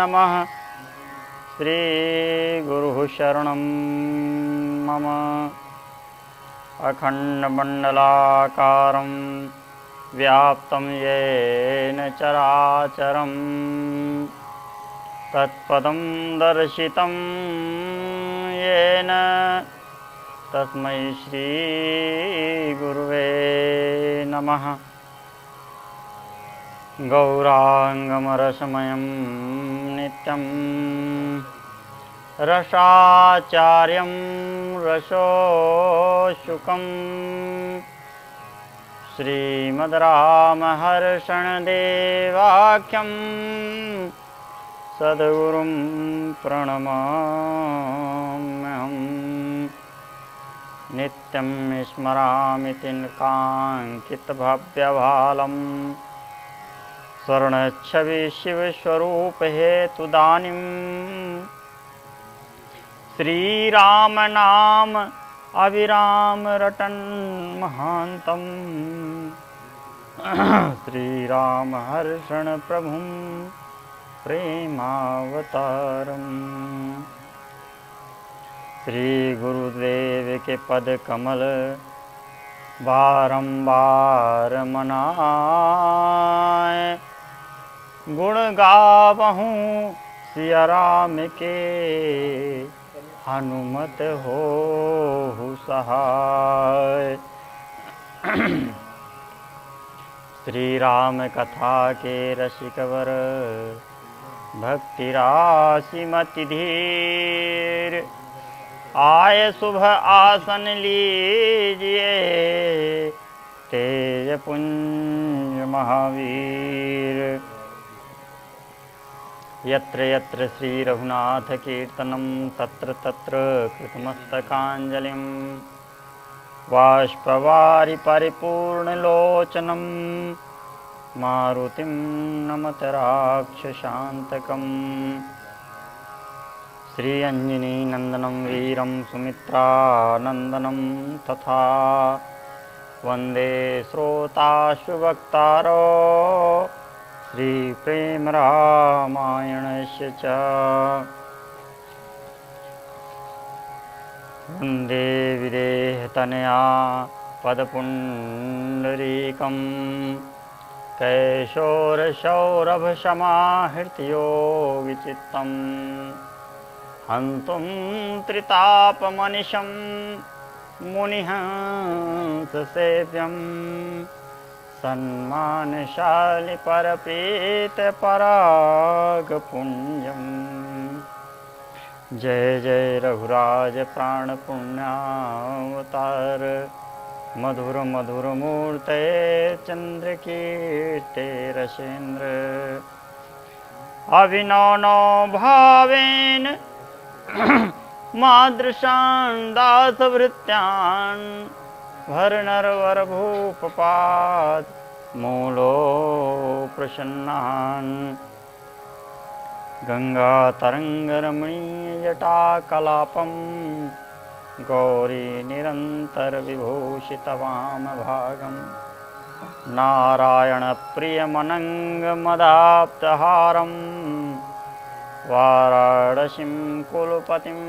नमः। श्रीगुरुः शरणं मम। अखण्डमण्डलाकारं व्याप्तं येन चराचरं तत्पदं दर्शितं येन तस्मै श्रीगुरुवे नमः। गौराङ्गमरसमयं नित्यं रसाचार्यं रसोऽशुकं श्रीमद्रामहर्षणदेवाख्यं सद्गुरुं प्रणमाम्यहम्। नित्यं स्मरामि तिलकाङ्कितभव्यभालम् स्वर्णच्छवि शिवस्वरूपहेतुदानीं श्रीरामनाम अविराम रटन् महान्तं श्रीरामहर्षण प्रभुं प्रेमावतारम्। श्री गुरुदेव के पद कमल बारंबार मनाए, गुण गावहूँ सिया राम के हनुमत हो सहाय। श्री राम कथा के रसिकवर भक्ति राशि मति धीर, आय शुभ आसन लीजिए तेज पुंज महावीर। यत्र यत्र श्री रघुनाथ कीर्तनं तत्र तत्र कृतमस्तकाञ्जलिं बाष्पवारि परिपूर्णलोचनं मारुतिं नमत राक्षसान्तकम्। श्री अंजनी नंदनं वीरं सुमित्रानंदनं तथा वंदे श्रोताशुभक्तारो श्री प्रेम रामायणस्य च। वंदे विदेहतनया पदपुण्डरीकं कैशोरसौरभसमाहृत्योगिचित्तम् हन्तुं त्रितापमनिशं मुनिहंससेव्यं सन्मानशालि परपीतपरागपुञ्जं। जय जय रघुराज प्राणपुण्यावतार, मधुर मधुर मूर्ते चन्द्रकीर्ते रसेन्द्र। अभिनवनो भावेन मादृशान् दासवृत्यान् भरनरवरभूपपाद मूलो प्रसन्नान्। गंगातरङ्गरमणीयजटाकलापं गौरी निरन्तरविभूषितवामभागम् नारायणप्रियमनङ्गमदाप्तहारं वाराणसीं कुलपतिं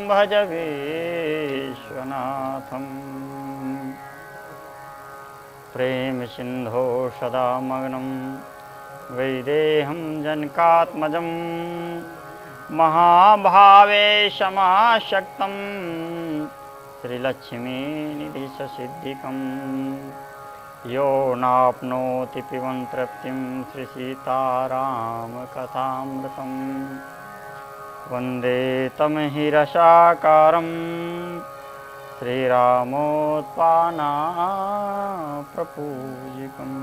भज विश्वनाथम्। प्रेम सिन्धो सदा मग्नं वैदेहं जनकात्मजं महाभावेशमाशक्तं श्रीलक्ष्मीनिधिससिद्धिकम्। यो नाप्नोति पिबन् तृप्तिं श्रीसीतारामकथामृतं। वन्दे तं हि रसाकारं श्रीरामोत्पानाप्रपूजिकम्।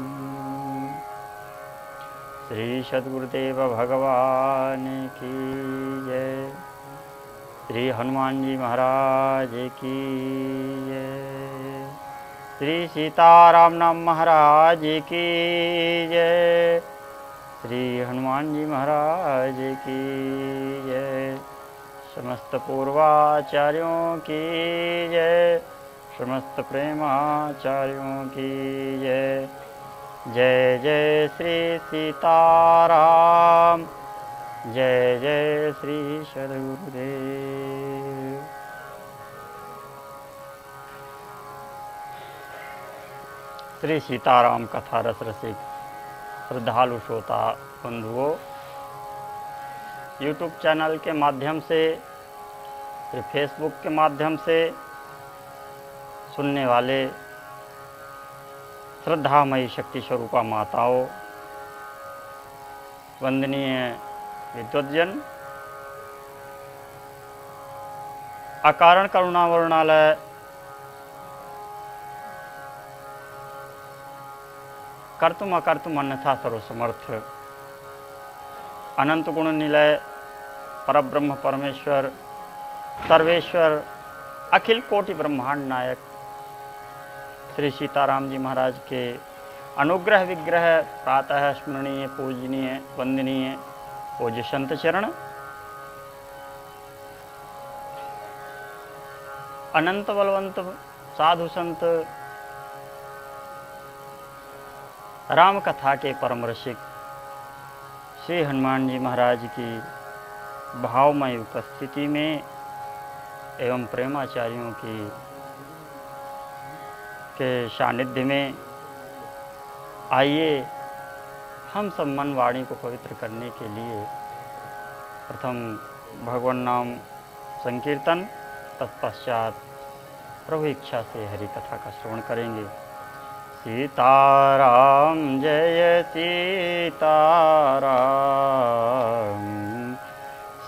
श्री सद्गुरुदेव भगवान की जय। श्री हनुमान जी महाराज की जय। श्री सीताराम नाम महाराज की जय। श्री हनुमान जी महाराज की जय। समस्त पूर्वाचार्यों की जय। समस्त प्रेमाचार्यों की जय। जय जय श्री सीताराम जय जय श्री सद्गुरुदेव। श्री सीताराम कथा रस रसिक श्रद्धालु श्रोता बंधुओं, यूट्यूब चैनल के माध्यम से, फिर फेसबुक के माध्यम से सुनने वाले श्रद्धामयी शक्ति स्वरूपा माताओं, वंदनीय विद्वद्जन, अकारण करुणा वरुणालय कर्तुम अकर्तुम अन्यथा सर्वसमर्थ अनंत गुण निलय परब्रह्म परमेश्वर सर्वेश्वर अखिल कोटि ब्रह्मांड नायक श्री सीताराम जी महाराज के अनुग्रह विग्रह प्रातः स्मरणीय पूजनीय वंदनीय पूज्य संत चरण, अनंत बलवंत साधु संत, राम कथा के परम रसिक श्री हनुमान जी महाराज की भावमय उपस्थिति में एवं प्रेमाचार्यों की के सानिध्य में आइए हम सब मन वाणी को पवित्र करने के लिए प्रथम भगवान नाम संकीर्तन, तत्पश्चात प्रभु इच्छा से हरि कथा का श्रवण करेंगे। सीताराम जय सीताराम,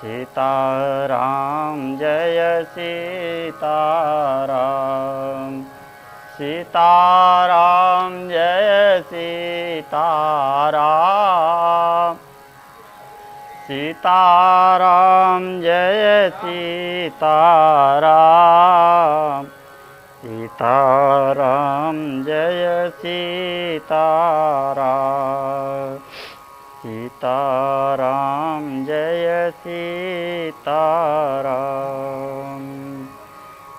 सीताराम जय सीताराम, सीताराम जय सीताराम, सीताराम जय सीताराम, सीताराम जय सीताराम, सीताराम जय सीताराम।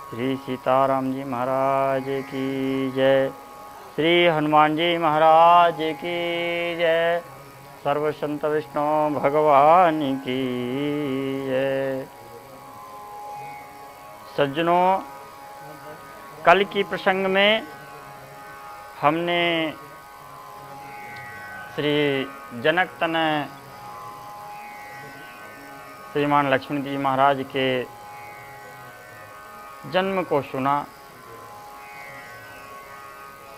श्री सीताराम जी महाराज की जय, श्री हनुमान जी महाराज की जय, सर्व संत विष्णु भगवान की जय। सज्जनों, कल की प्रसंग में हमने श्री जनक तनय श्रीमान लक्ष्मण जी महाराज के जन्म को सुना।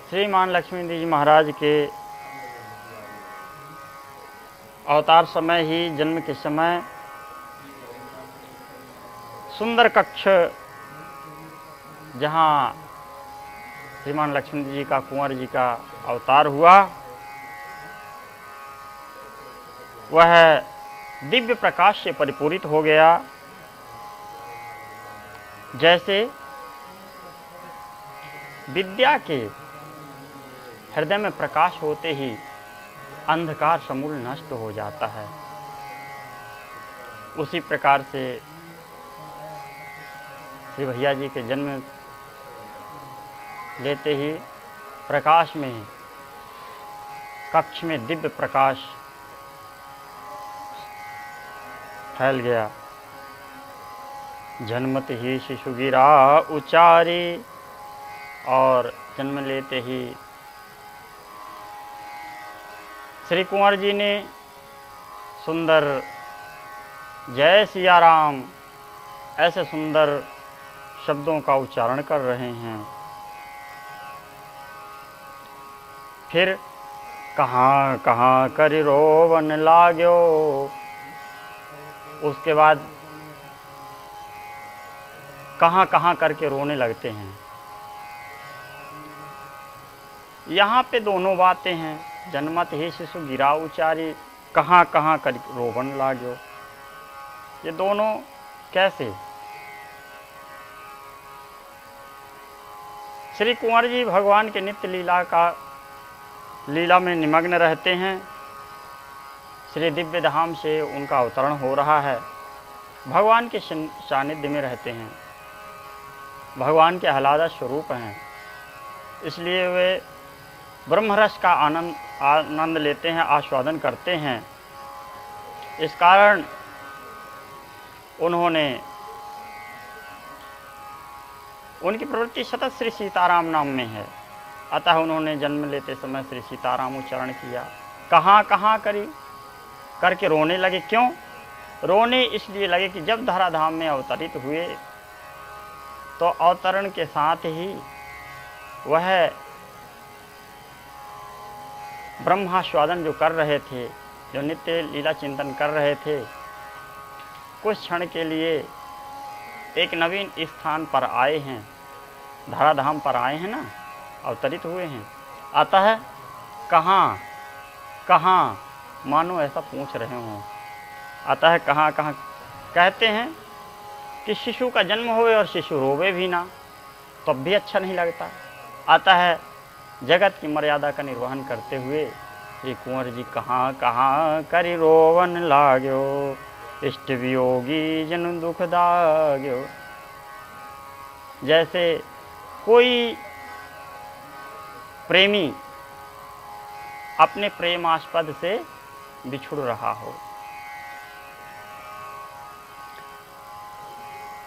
श्रीमान लक्ष्मण जी महाराज के अवतार समय ही, जन्म के समय सुंदर कक्ष जहाँ श्रीमान लक्ष्मण जी का, कुंवर जी का अवतार हुआ, वह दिव्य प्रकाश से परिपूरित हो गया। जैसे विद्या के हृदय में प्रकाश होते ही अंधकार समूल नष्ट हो जाता है, उसी प्रकार से श्री भैया जी के जन्म लेते ही प्रकाश में, कक्ष में दिव्य प्रकाश फैल गया। जन्मत ही शिशु गिरा उचारी, और जन्म लेते ही श्री कुंवर जी ने सुंदर जय सिया राम ऐसे सुंदर शब्दों का उच्चारण कर रहे हैं। फिर कहाँ कहाँ कर रोवन लाग्यो, उसके बाद कहाँ कहाँ करके रोने लगते हैं। यहाँ पे दोनों बातें हैं, जन्मत ही शिशु गिरा उचारी, कहाँ कहाँ कर रोवन लाग्यो। ये दोनों कैसे? श्री कुंवर जी भगवान के नित्य लीला में निमग्न रहते हैं। श्री दिव्य धाम से उनका अवतरण हो रहा है, भगवान के सानिध्य में रहते हैं, भगवान के आह्लाद स्वरूप हैं, इसलिए वे ब्रह्मरस का आनंद लेते हैं, आस्वादन करते हैं। इस कारण उनकी प्रवृत्ति सतत श्री सीताराम नाम में है। अतः उन्होंने जन्म लेते समय श्री सीताराम उच्चारण किया। कहाँ कहाँ करके रोने लगे। क्यों रोने? इसलिए लगे कि जब धराधाम में अवतरित हुए तो अवतरण के साथ ही वह ब्रह्मास्वादन जो कर रहे थे, जो नित्य लीला चिंतन कर रहे थे, कुछ क्षण के लिए एक नवीन स्थान पर आए हैं, धराधाम पर आए हैं ना, अवतरित हुए हैं। अतः कहाँ कहाँ मानो ऐसा पूछ रहे हों। अतः कहाँ कहाँ कहते हैं कि शिशु का जन्म होवे और शिशु रोवे भी ना, तब भी अच्छा नहीं लगता। अतः जगत की मर्यादा का निर्वहन करते हुए श्री कुंवर जी कहाँ कहाँ करि रोवन लाग्यो, इष्ट वियोगी जन दुख दाग्यो। जैसे कोई प्रेमी अपने प्रेमास्पद से बिछुड़ रहा हो।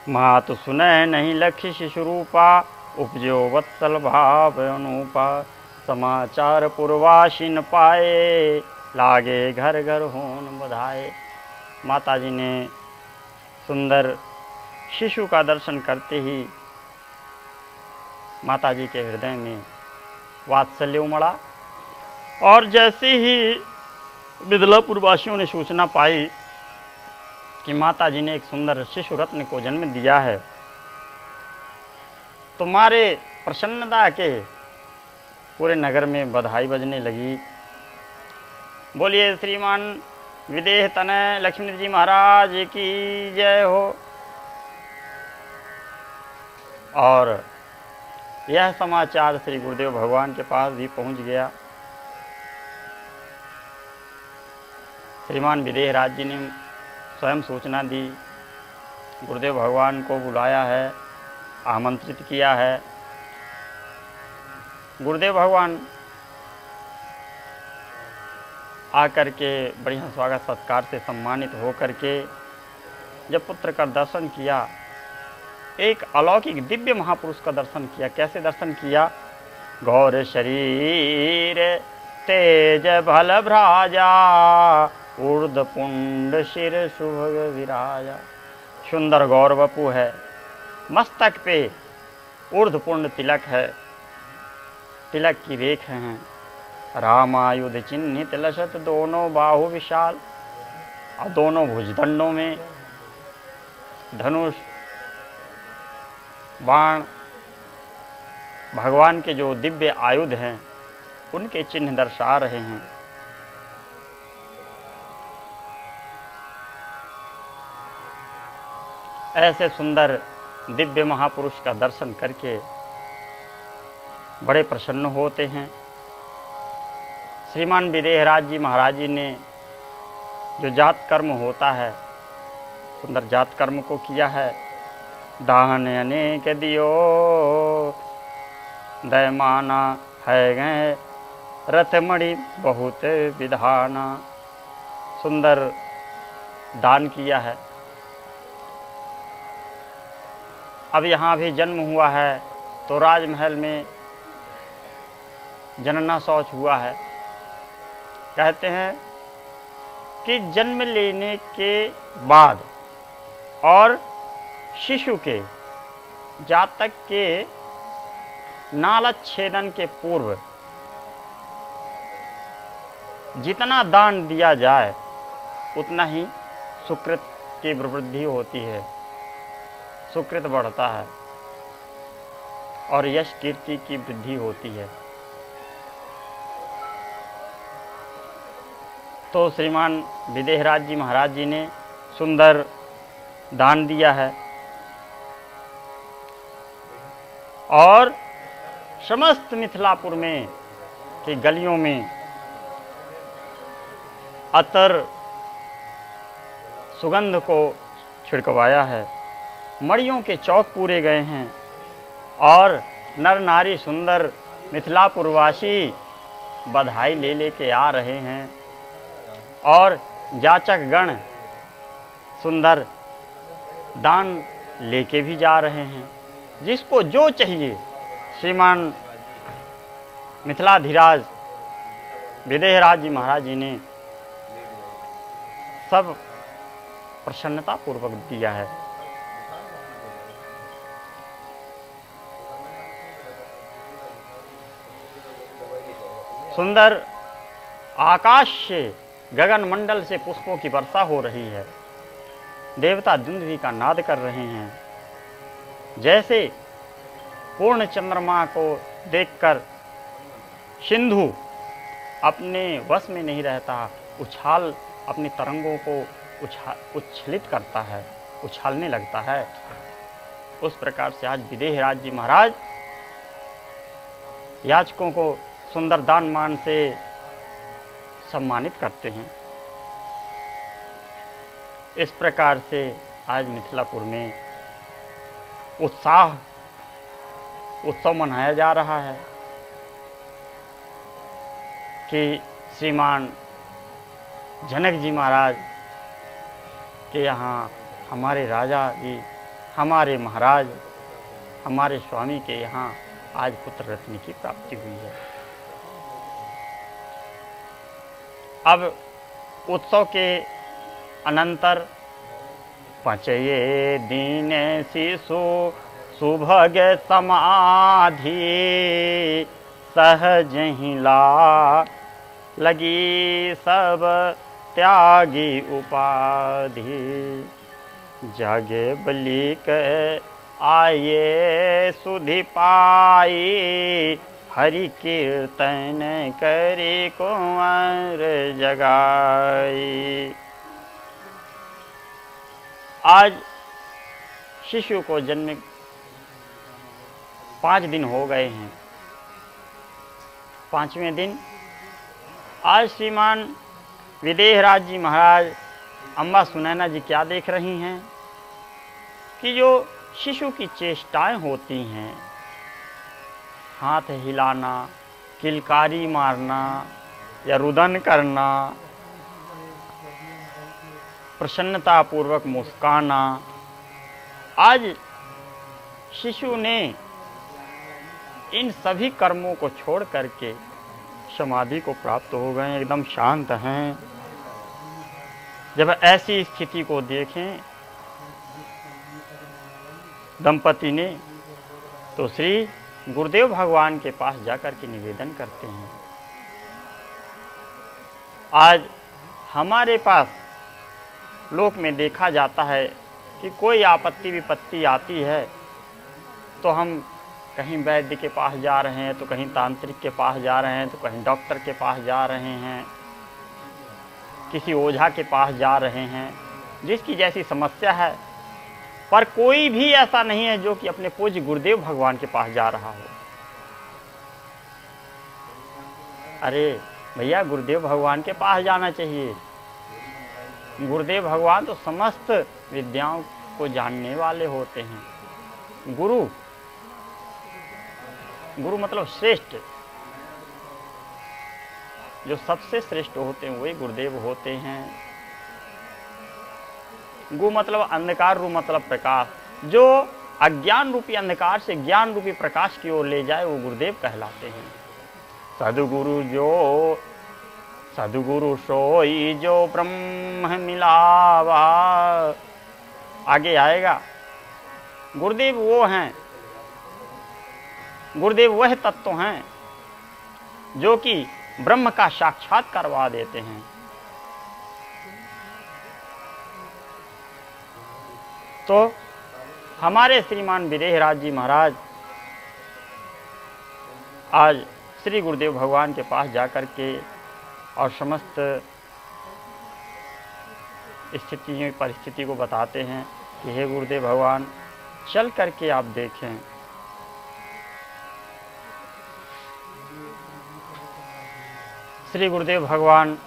मातु सुनय नहीं लक्ष्य शिशु रूपा, उपजो वत्सल भाव अनुपा। समाचार पूर्वाशीन पाए, लागे घर घर होन बधाए। माता जी ने सुंदर शिशु का दर्शन करते ही माता जी के हृदय में वात्सल्य उमड़ा। और जैसे ही बिदलापुरवासियों ने सूचना पाई कि माता जी ने एक सुंदर शिशु रत्न को जन्म दिया है, तो मारे प्रसन्नता के पूरे नगर में बधाई बजने लगी। बोलिए श्रीमान विदेह तनय लक्ष्मी जी महाराज की जय हो। और यह समाचार श्री गुरुदेव भगवान के पास भी पहुंच गया। श्रीमान विदेह राज जी ने स्वयं सूचना दी, गुरुदेव भगवान को बुलाया है, आमंत्रित किया है। गुरुदेव भगवान आकर के बढ़िया स्वागत सत्कार से सम्मानित होकर के जब पुत्र का दर्शन किया, एक अलौकिक दिव्य महापुरुष का दर्शन किया। कैसे दर्शन किया? गौर शरीर तेज भल भ्राजा, ऊर्ध पुंड शिर सुभग विराजा। सुंदर गौर वपु है, मस्तक पे ऊर्ध पुंड तिलक है, तिलक की रेख हैं। रामायुध चिन्हित लसत, दोनों बाहु विशाल, और दोनों भुजदंडों में धनुष बाण भगवान के जो दिव्य आयुध हैं उनके चिन्ह दर्शा रहे हैं। ऐसे सुंदर दिव्य महापुरुष का दर्शन करके बड़े प्रसन्न होते हैं। श्रीमान विदेहराज जी महाराज जी ने जो जात कर्म होता है, सुंदर जात कर्म को किया है। दाहन अनेक दियो, दयमाना है गए, रथमणि बहुत विधाना। सुंदर दान किया है। अब यहाँ भी जन्म हुआ है तो राजमहल में जनना शौच हुआ है। कहते हैं कि जन्म लेने के बाद और शिशु के जातक के नालच्छेदन के पूर्व जितना दान दिया जाए उतना ही सुकृत की वृद्धि होती है, सुकृत बढ़ता है और यश कीर्ति की वृद्धि होती है। तो श्रीमान विदेहराज जी महाराज जी ने सुंदर दान दिया है और समस्त मिथिलापुर में की गलियों में अतर सुगंध को छिड़कवाया है। मड़ियों के चौक पूरे गए हैं और नर नारी सुंदर मिथिलापुरवासी बधाई ले लेके आ रहे हैं और जाचक गण सुंदर दान लेके भी जा रहे हैं। जिसको जो चाहिए श्रीमान मिथिलाधिराज विदेहराज जी महाराज जी ने सब प्रसन्नता पूर्वक दिया है। सुंदर आकाश से गगन मंडल से पुष्पों की वर्षा हो रही है। देवता दुंदुभि का नाद कर रहे हैं। जैसे पूर्ण चंद्रमा को देखकर सिंधु अपने वश में नहीं रहता, उछाल अपनी तरंगों को उच्छलित करता है, उछालने लगता है, उस प्रकार से आज विदेहराज जी महाराज याचकों को सुंदर दान मान से सम्मानित करते हैं। इस प्रकार से आज मिथिलापुर में उत्सव मनाया जा रहा है कि श्रीमान जनक जी महाराज के यहाँ हमारे राजा जी, हमारे महाराज, हमारे स्वामी के यहाँ आज पुत्र रत्न की प्राप्ति हुई है। अब उत्सव के अनंतर पचये दीन शिशु सुभग समाधि सहज ही ला लगी सब त्यागी उपाधि जागे बलिक आये सुधि पाई हरि कीर्तन करी कुंवर जगाई। आज शिशु को जन्म 5 दिन हो गए हैं। 5वें दिन आज श्रीमान विदेहराज जी महाराज अम्बा सुनैना जी क्या देख रही हैं कि जो शिशु की चेष्टाएं होती हैं, हाथ हिलाना, किलकारी मारना या रुदन करना, प्रसन्नता पूर्वक मुस्काना, आज शिशु ने इन सभी कर्मों को छोड़ करके समाधि को प्राप्त हो गए, एकदम शांत हैं। जब ऐसी स्थिति को देखें दंपति ने तो श्री गुरुदेव भगवान के पास जाकर के निवेदन करते हैं। आज हमारे पास लोक में देखा जाता है कि कोई आपत्ति विपत्ति आती है तो हम कहीं वैद्य के पास जा रहे हैं, तो कहीं तांत्रिक के पास जा रहे हैं, तो कहीं डॉक्टर के पास जा रहे हैं, किसी ओझा के पास जा रहे हैं, जिसकी जैसी समस्या है। पर कोई भी ऐसा नहीं है जो कि अपने पूज्य गुरुदेव भगवान के पास जा रहा हो। अरे भैया, गुरुदेव भगवान के पास जाना चाहिए। गुरुदेव भगवान तो समस्त विद्याओं को जानने वाले होते हैं। गुरु मतलब श्रेष्ठ, जो सबसे श्रेष्ठ होते हैं वही गुरुदेव होते हैं। गु मतलब अंधकार, रु मतलब प्रकाश। जो अज्ञान रूपी अंधकार से ज्ञान रूपी प्रकाश की ओर ले जाए वो गुरुदेव कहलाते हैं। सद्गुरु सोई जो ब्रह्म मिलावा, आगे आएगा। गुरुदेव वो हैं, गुरुदेव वह तत्व हैं जो कि ब्रह्म का साक्षात करवा देते हैं। तो हमारे श्रीमान विदेहराज जी महाराज आज श्री गुरुदेव भगवान के पास जाकर के और समस्त स्थिति परिस्थिति को बताते हैं कि हे गुरुदेव भगवान, चल करके आप देखें। श्री गुरुदेव भगवान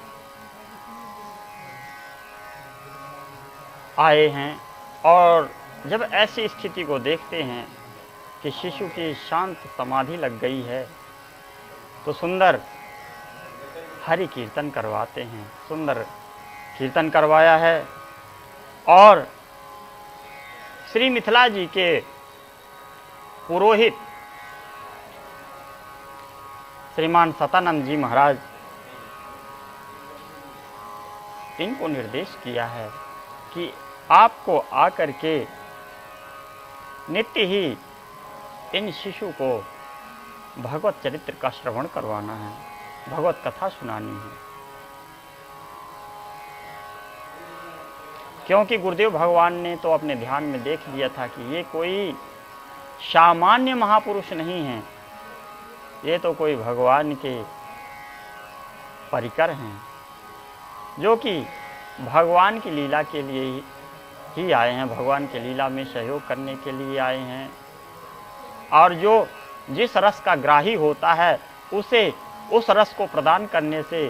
आए हैं और जब ऐसी स्थिति को देखते हैं कि शिशु की शांत समाधि लग गई है तो सुंदर हरि कीर्तन करवाते हैं, सुंदर कीर्तन करवाया है और श्री मिथिला जी के पुरोहित श्रीमान सतानंद जी महाराज इनको निर्देश किया है कि आपको आकर के नित्य ही इन शिशु को भगवत चरित्र का श्रवण करवाना है, भगवत कथा सुनानी है। क्योंकि गुरुदेव भगवान ने तो अपने ध्यान में देख लिया था कि ये कोई सामान्य महापुरुष नहीं है, ये तो कोई भगवान के परिकर हैं, जो कि भगवान की लीला के लिए ही आए हैं, भगवान की लीला में सहयोग करने के लिए आए हैं। और जो जिस रस का ग्राही होता है उसे उस रस को प्रदान करने से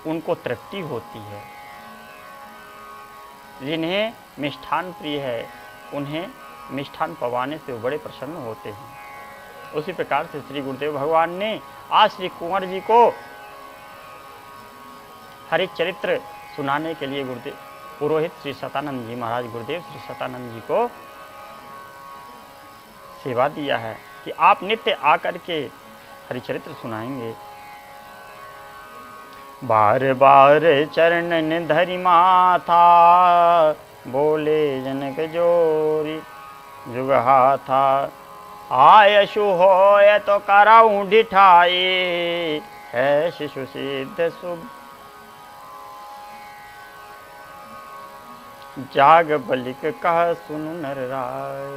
उनको तृप्ति होती है। जिन्हें मिष्ठान प्रिय है उन्हें मिष्ठान पवाने से वो बड़े प्रसन्न होते हैं। उसी प्रकार से श्री गुरुदेव भगवान ने आज श्री कुंवर जी को हरित चरित्र सुनाने के लिए गुरुदेव पुरोहित श्री सतानंद जी महाराज गुरुदेव श्री सतानंद जी को सेवा दिया है कि आप नित्य आकर के हरिचरित्र सुनाएंगे। बार बार चरणन धरि माथा, बोले जनक जोरी जुग हाथा, आयशु होय तो कराऊं ढिठाई, है शिशु सिद्ध शुभ जाग बलिक कह सुनु नर राय।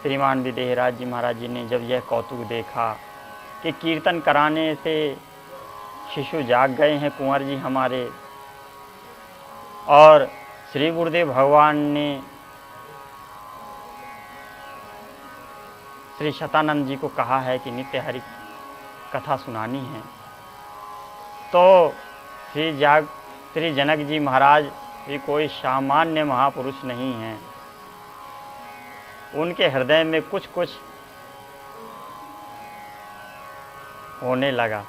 श्रीमान विदेहराज जी महाराज जी ने जब यह कौतुक देखा कि कीर्तन कराने से शिशु जाग गए हैं कुंवर जी हमारे, और श्री गुरुदेव भगवान ने श्री शतानंद जी को कहा है कि नित्य हरि कथा सुनानी है, तो श्री जनक जी महाराज भी कोई सामान्य महापुरुष नहीं हैं। उनके हृदय में कुछ कुछ होने लगा,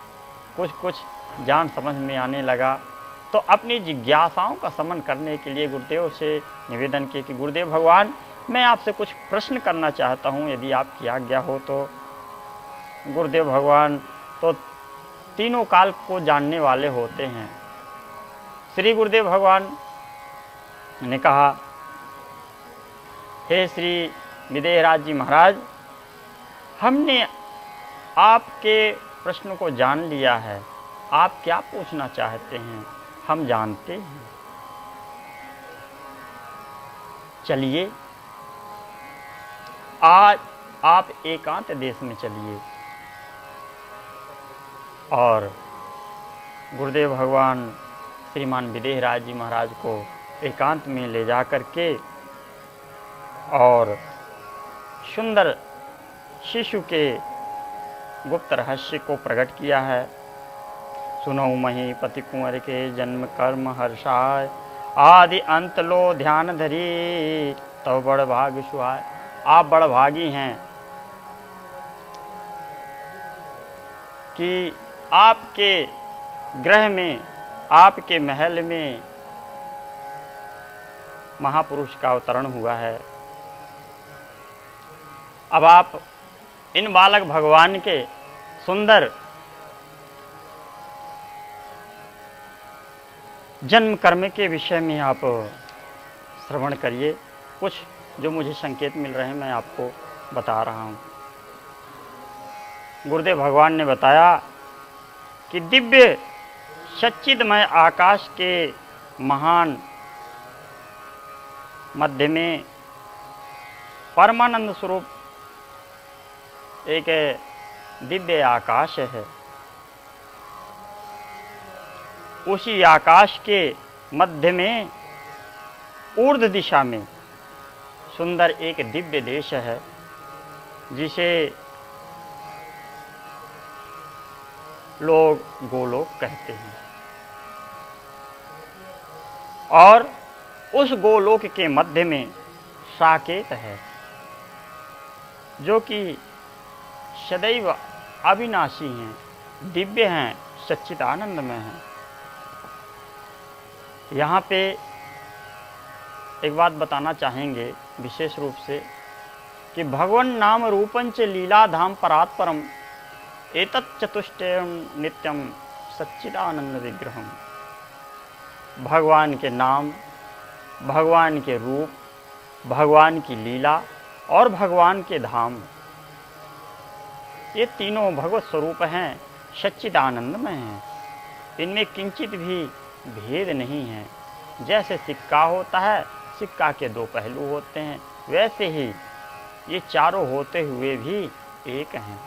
कुछ कुछ जान समझ में आने लगा। तो अपनी जिज्ञासाओं का शमन करने के लिए गुरुदेव से निवेदन किया कि गुरुदेव भगवान, मैं आपसे कुछ प्रश्न करना चाहता हूँ, यदि आपकी आज्ञा हो तो। गुरुदेव भगवान तो तीनों काल को जानने वाले होते हैं। श्री गुरुदेव भगवान ने कहा, हे श्री विदेहराज जी महाराज, हमने आपके प्रश्न को जान लिया है, आप क्या पूछना चाहते हैं हम जानते हैं। चलिए आज आप एकांत देश में चलिए। और गुरुदेव भगवान श्रीमान विदेहराज जी महाराज को एकांत में ले जा कर के और सुंदर शिशु के गुप्त रहस्य को प्रकट किया है। सुनो मही पति कुंवर के जन्म कर्म हर्षाय, आदि अंत लो ध्यान धरी, तब बड़ भाग सुहाय। आप बड़ भागी हैं कि आपके गृह में, आपके महल में महापुरुष का अवतरण हुआ है। अब आप इन बालक भगवान के सुंदर जन्म कर्म के विषय में आप श्रवण करिए। कुछ जो मुझे संकेत मिल रहे हैं मैं आपको बता रहा हूँ। गुरुदेव भगवान ने बताया कि दिव्य सच्चिदमय आकाश के महान मध्य में परमानंद स्वरूप एक दिव्य आकाश है। उसी आकाश के मध्य में ऊर्ध्व दिशा में सुंदर एक दिव्य देश है, जिसे लोग गोलोक कहते हैं। और उस गोलोक के मध्य में साकेत है, जो कि सदैव अविनाशी हैं, दिव्य हैं, सच्चिदानंद में हैं। यहाँ पे एक बात बताना चाहेंगे विशेष रूप से कि भगवन नाम रूपंच लीला धाम परात् परम एतत् चतुष्टयम नित्यम सच्चिदानंद विग्रहम। भगवान के नाम, भगवान के रूप, भगवान की लीला और भगवान के धाम, ये तीनों भगवत स्वरूप हैं, सच्चिदानंदमय हैं। इनमें किंचित भी भेद नहीं है। जैसे सिक्का होता है, सिक्का के दो पहलू होते हैं, वैसे ही ये चारों होते हुए भी एक हैं।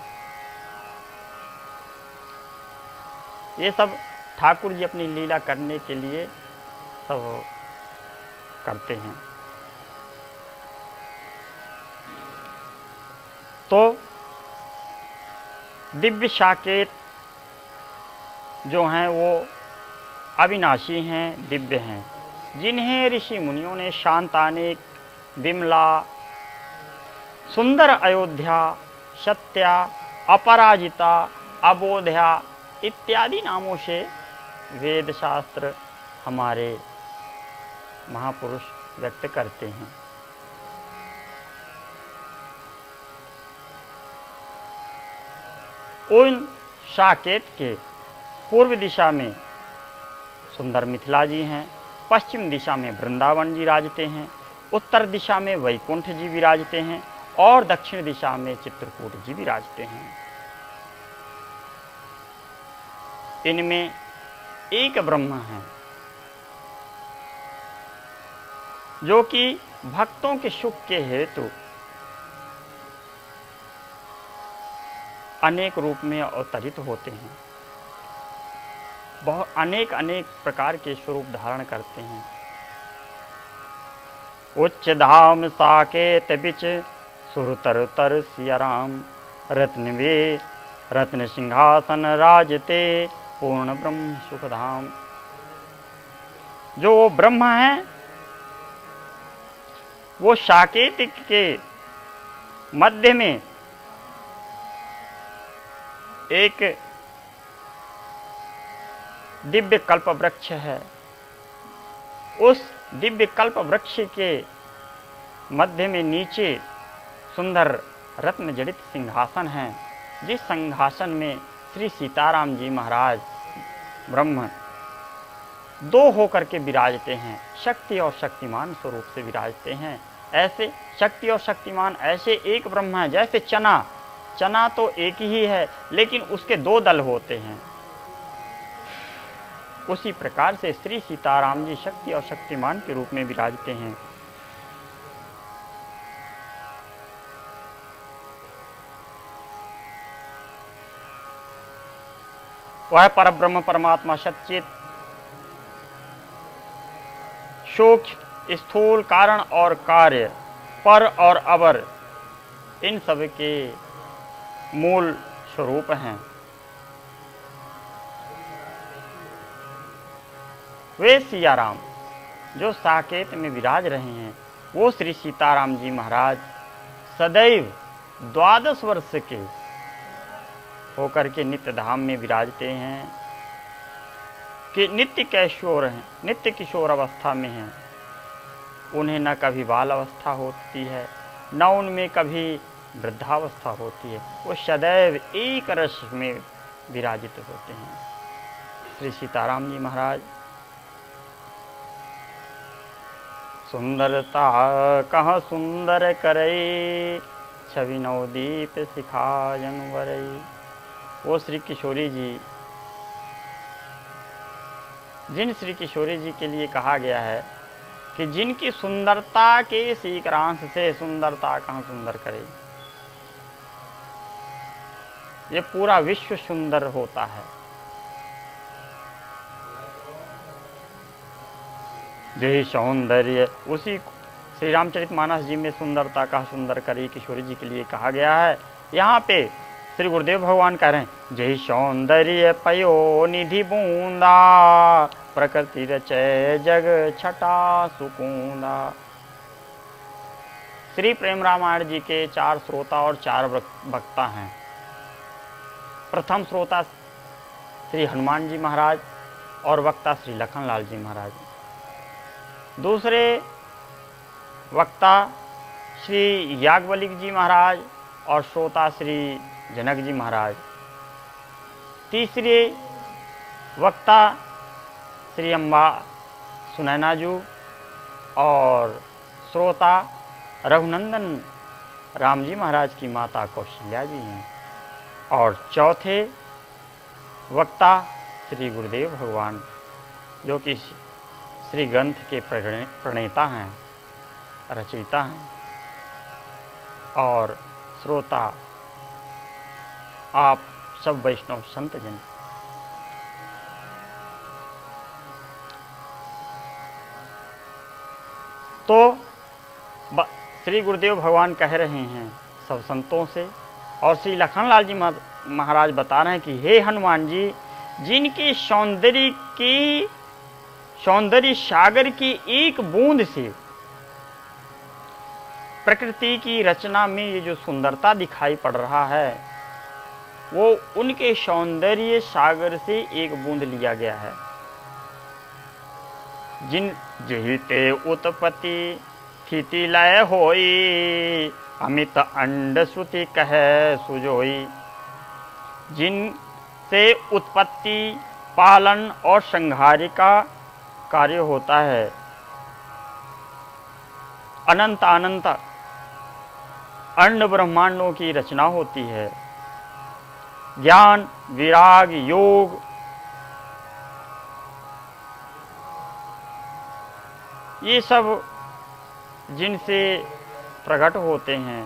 ये सब ठाकुर जी अपनी लीला करने के लिए सब करते हैं। तो दिव्य साकेत जो हैं वो अविनाशी हैं, दिव्य हैं, जिन्हें ऋषि मुनियों ने शांतानेक, विमला, सुंदर अयोध्या, सत्या, अपराजिता, अबोध्या इत्यादि नामों से वेद शास्त्र हमारे महापुरुष व्यक्त करते हैं। उन साकेत के पूर्व दिशा में सुंदर मिथिला जी हैं, पश्चिम दिशा में वृंदावन जी विराजते हैं, उत्तर दिशा में वैकुंठ जी विराजते हैं और दक्षिण दिशा में चित्रकूट जी विराजते हैं। इनमें एक ब्रह्म है जो कि भक्तों के सुख के हेतु अनेक रूप में अवतरित होते हैं, बहुत अनेक अनेक प्रकार के स्वरूप धारण करते हैं। उच्च धाम साकेत बिच सुरतर तर सियाराम, रत्न वे रत्न सिंहासन राजते पूर्ण ब्रह्म सुखधाम। जो ब्रह्म है वो साकेत के मध्य में एक दिव्य कल्प वृक्ष है। उस दिव्य कल्प वृक्ष के मध्य में नीचे सुंदर रत्न जड़ित सिंहासन है, जिस सिंहासन में श्री सीताराम जी महाराज ब्रह्म दो होकर के विराजते हैं, शक्ति और शक्तिमान स्वरूप से विराजते हैं। ऐसे शक्ति और शक्तिमान ऐसे एक ब्रह्म है, जैसे चना तो एक ही है लेकिन उसके दो दल होते हैं, उसी प्रकार से श्री सीताराम जी शक्ति और शक्तिमान के रूप में विराजते हैं। वह परब्रह्म परमात्मा सच्चित सूक्ष्म स्थूल कारण और कार्य, पर और अवर, इन सब के मूल स्वरूप हैं। वे सियाराम जो साकेत में विराज रहे हैं, वो श्री सीताराम जी महाराज सदैव 12 वर्ष के होकर के नित्य धाम में विराजते हैं, कि नित्य किशोर हैं, नित्य किशोर अवस्था में हैं। उन्हें न कभी बाल अवस्था होती है, न उनमें कभी वृद्धावस्था होती है, वो सदैव एक रस में विराजित होते हैं। श्री सीताराम जी महाराज सुंदरता कहाँ सुंदर करई, छवि नवदीप सिखायन वरई। वो श्री किशोरी जी, जिन श्री किशोरी जी के लिए कहा गया है कि जिनकी सुंदरता के सीकरांश से सुंदरता कहाँ सुंदर करे, ये पूरा विश्व सुंदर होता है। यही सौंदर्य उसी श्री रामचरितमानस जी में सुंदरता का सुंदर करी किशोरी जी के लिए कहा गया है। यहाँ पे श्री गुरुदेव भगवान कह रहे हैं, जय सौंदर्य पयो निधि बूंदा, प्रकृति रचय जग छटा सुकूंदा। श्री प्रेम रामायण जी के 4 श्रोता और 4 वक्ता हैं। प्रथम श्रोता श्री हनुमान जी महाराज और वक्ता श्री लखनलाल जी महाराज। दूसरे वक्ता श्री याज्ञवल्क्य जी महाराज और श्रोता श्री जनक जी महाराज। तीसरे वक्ता श्री अम्बा सुनैना जी और श्रोता रघुनंदन राम जी महाराज की माता कौशल्या जी हैं। और चौथे वक्ता श्री गुरुदेव भगवान, जो कि श्री ग्रंथ के प्रणेता हैं, रचयिता हैं। और श्रोता आप सब वैष्णव संत जन। तो श्री गुरुदेव भगवान कह रहे हैं सब संतों से, और श्री लखनलाल जी महाराज बता रहे हैं कि हे हनुमान जी, जिनके सौंदर्य सागर की एक बूंद से प्रकृति की रचना में ये जो सुंदरता दिखाई पड़ रहा है, वो उनके सौंदर्य सागर से एक बूंद लिया गया है। जिन जहिते उत्पत्ति स्थिति लय होई, अमित अंड श्रुति कहे सुजोई। जिनसे उत्पत्ति, पालन और संहार का कार्य होता है, अनंत अनंत अंड ब्रह्मांडों की रचना होती है। ज्ञान, विराग, योग, ये सब जिनसे प्रकट होते हैं,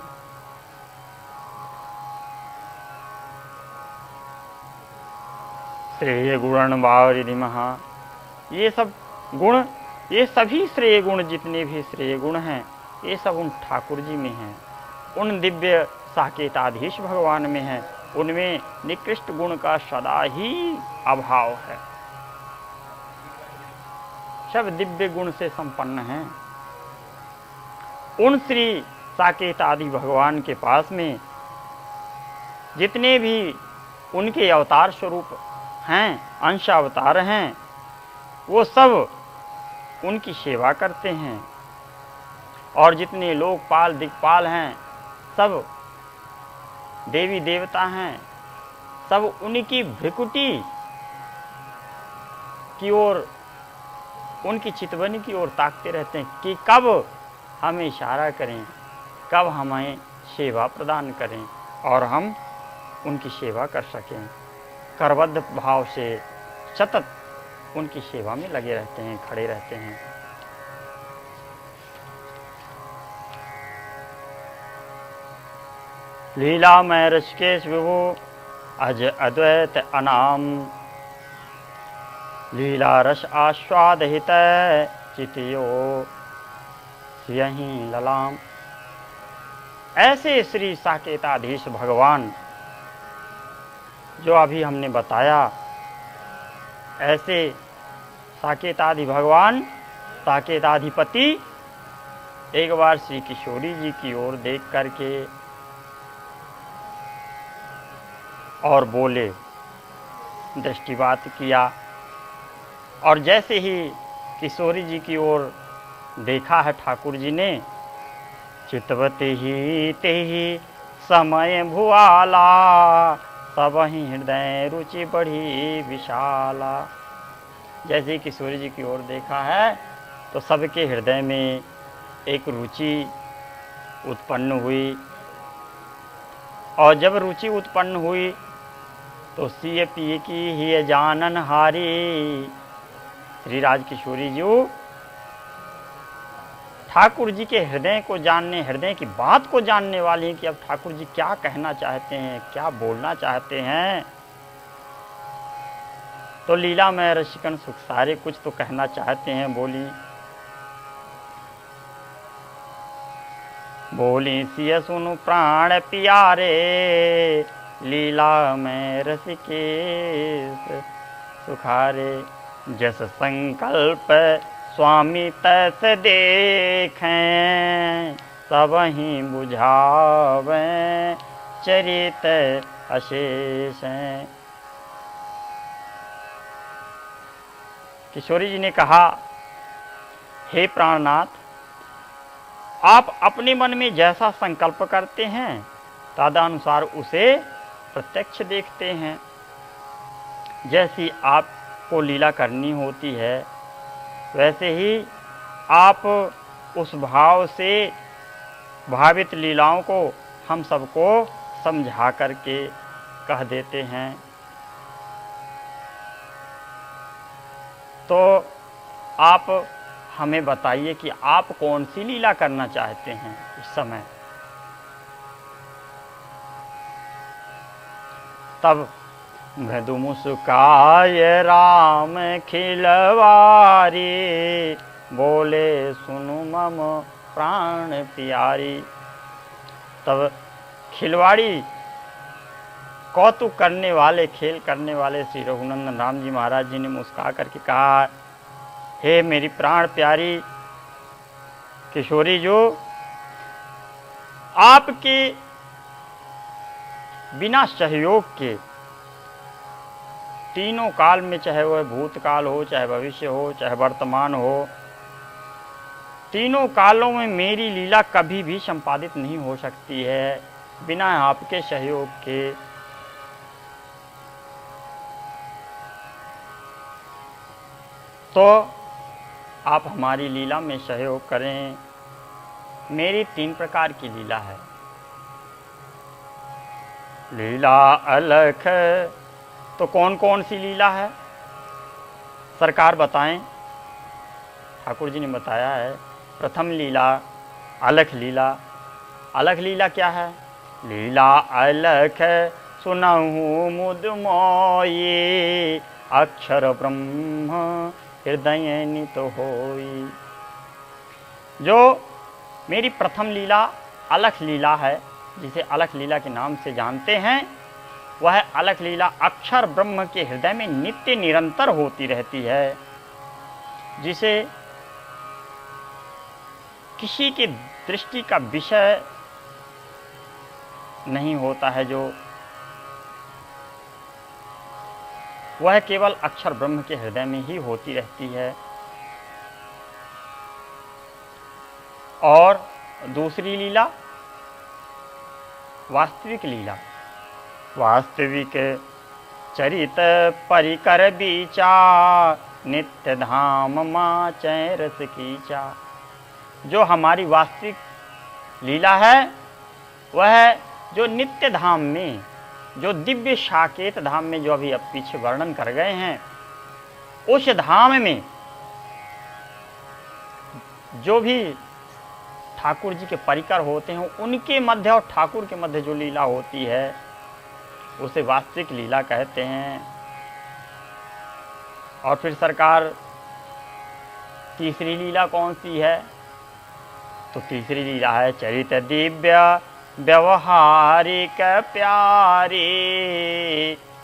श्रेय गुण वारिधि महा, ये सब गुण, ये सभी श्रेय गुण, जितने भी श्रेय गुण हैं, ये सब उन ठाकुर जी में हैं, उन दिव्य साकेताधीश भगवान में हैं। उनमें निकृष्ट गुण का सदा ही अभाव है, सब दिव्य गुण से संपन्न हैं। उन श्री साकेत आदि भगवान के पास में जितने भी उनके अवतार स्वरूप हैं, अंश अवतार हैं, वो सब उनकी सेवा करते हैं। और जितने लोकपाल दिक्पाल हैं, सब देवी देवता हैं, सब उनकी भ्रिकुटी की ओर, उनकी चितवनी की ओर ताकते रहते हैं कि कब हमें इशारा करें, कब हमें सेवा प्रदान करें और हम उनकी सेवा कर सकें। करबद्ध भाव से सतत उनकी सेवा में लगे रहते हैं, खड़े रहते हैं। लीला में ऋषिकेश विभु अज अद्वैत अनाम, लीला रस आस्वादहित चितियो यहीं ललाम। ऐसे श्री साकेताधीश भगवान जो अभी हमने बताया, ऐसे साकेताधि भगवान, साकेताधिपति एक बार श्री किशोरी जी की ओर देख करके और बोले, दृष्टिपात किया, और जैसे ही किशोरी जी की ओर देखा है ठाकुर जी ने, चितवते ही ते ही समय भुआला, सबहि हृदय रुचि बढ़ी विशाला। जैसे ही किशोरी जी की ओर देखा है तो सबके हृदय में एक रुचि उत्पन्न हुई, और जब रुचि उत्पन्न हुई तो सिय पिय की ही जानन हारी। श्री राज किशोरी जी ठाकुर जी के हृदय को जानने, हृदय की बात को जानने वाली हैं कि अब ठाकुर जी क्या कहना चाहते हैं, क्या बोलना चाहते हैं। तो लीला में रसिकन सुख सारे कुछ तो कहना चाहते हैं। बोली सिय सुनु प्राण प्यारे, लीला में रसिकेश सुखारे। जस संकल्प स्वामी तस देखें, सबहि बुझावें चरित अशेष। किशोरी जी ने कहा हे प्राणनाथ, आप अपने मन में जैसा संकल्प करते हैं तदनुसार उसे प्रत्यक्ष देखते हैं। जैसी आपको लीला करनी होती है वैसे ही आप उस भाव से भावित लीलाओं को हम सबको समझा करके कह देते हैं। तो आप हमें बताइए कि आप कौन सी लीला करना चाहते हैं इस समय। तब मृदु मुस्काय राम खिलवारी, बोले सुनु मम प्राण प्यारी। तब खिलवाड़ी कौतुक करने वाले, खेल करने वाले श्री रघुनंदन राम जी महाराज जी ने मुस्का करके कहा, हे मेरी प्राण प्यारी किशोरी, जो आपके बिना सहयोग के तीनों काल में, चाहे वह भूतकाल हो, चाहे भविष्य हो, चाहे वर्तमान हो, तीनों कालों में मेरी लीला कभी भी संपादित नहीं हो सकती है बिना आपके सहयोग के। तो आप हमारी लीला में सहयोग करें। मेरी 3 प्रकार की लीला है। लीला अलख, तो कौन कौन सी लीला है सरकार बताएं। ठाकुर जी ने बताया है, प्रथम लीला अलख लीला। अलख लीला क्या है? लीला अलख सुनहु मुद मोई, अक्षर ब्रह्म हृदय नित होई। जो मेरी प्रथम लीला अलख लीला है, जिसे अलख लीला के नाम से जानते हैं, वह अलख लीला अक्षर ब्रह्म के हृदय में नित्य निरंतर होती रहती है, जिसे किसी की दृष्टि का विषय नहीं होता है, जो वह केवल अक्षर ब्रह्म के हृदय में ही होती रहती है। और दूसरी लीला वास्तविक लीला। वास्तविक चरित परिकर बीचा, नित्य धाम माँ चैरस कीचा। जो हमारी वास्तविक लीला है वह जो नित्य धाम में, जो दिव्य साकेत धाम में, जो अभी अब पीछे वर्णन कर गए हैं, उस धाम में जो भी ठाकुर जी के परिकर होते हैं, उनके मध्य और ठाकुर के मध्य जो लीला होती है उसे वास्तविक लीला कहते हैं। और फिर सरकार तीसरी लीला कौन सी है? तो तीसरी लीला है चरित दिव्य व्यवहारिक प्यारी,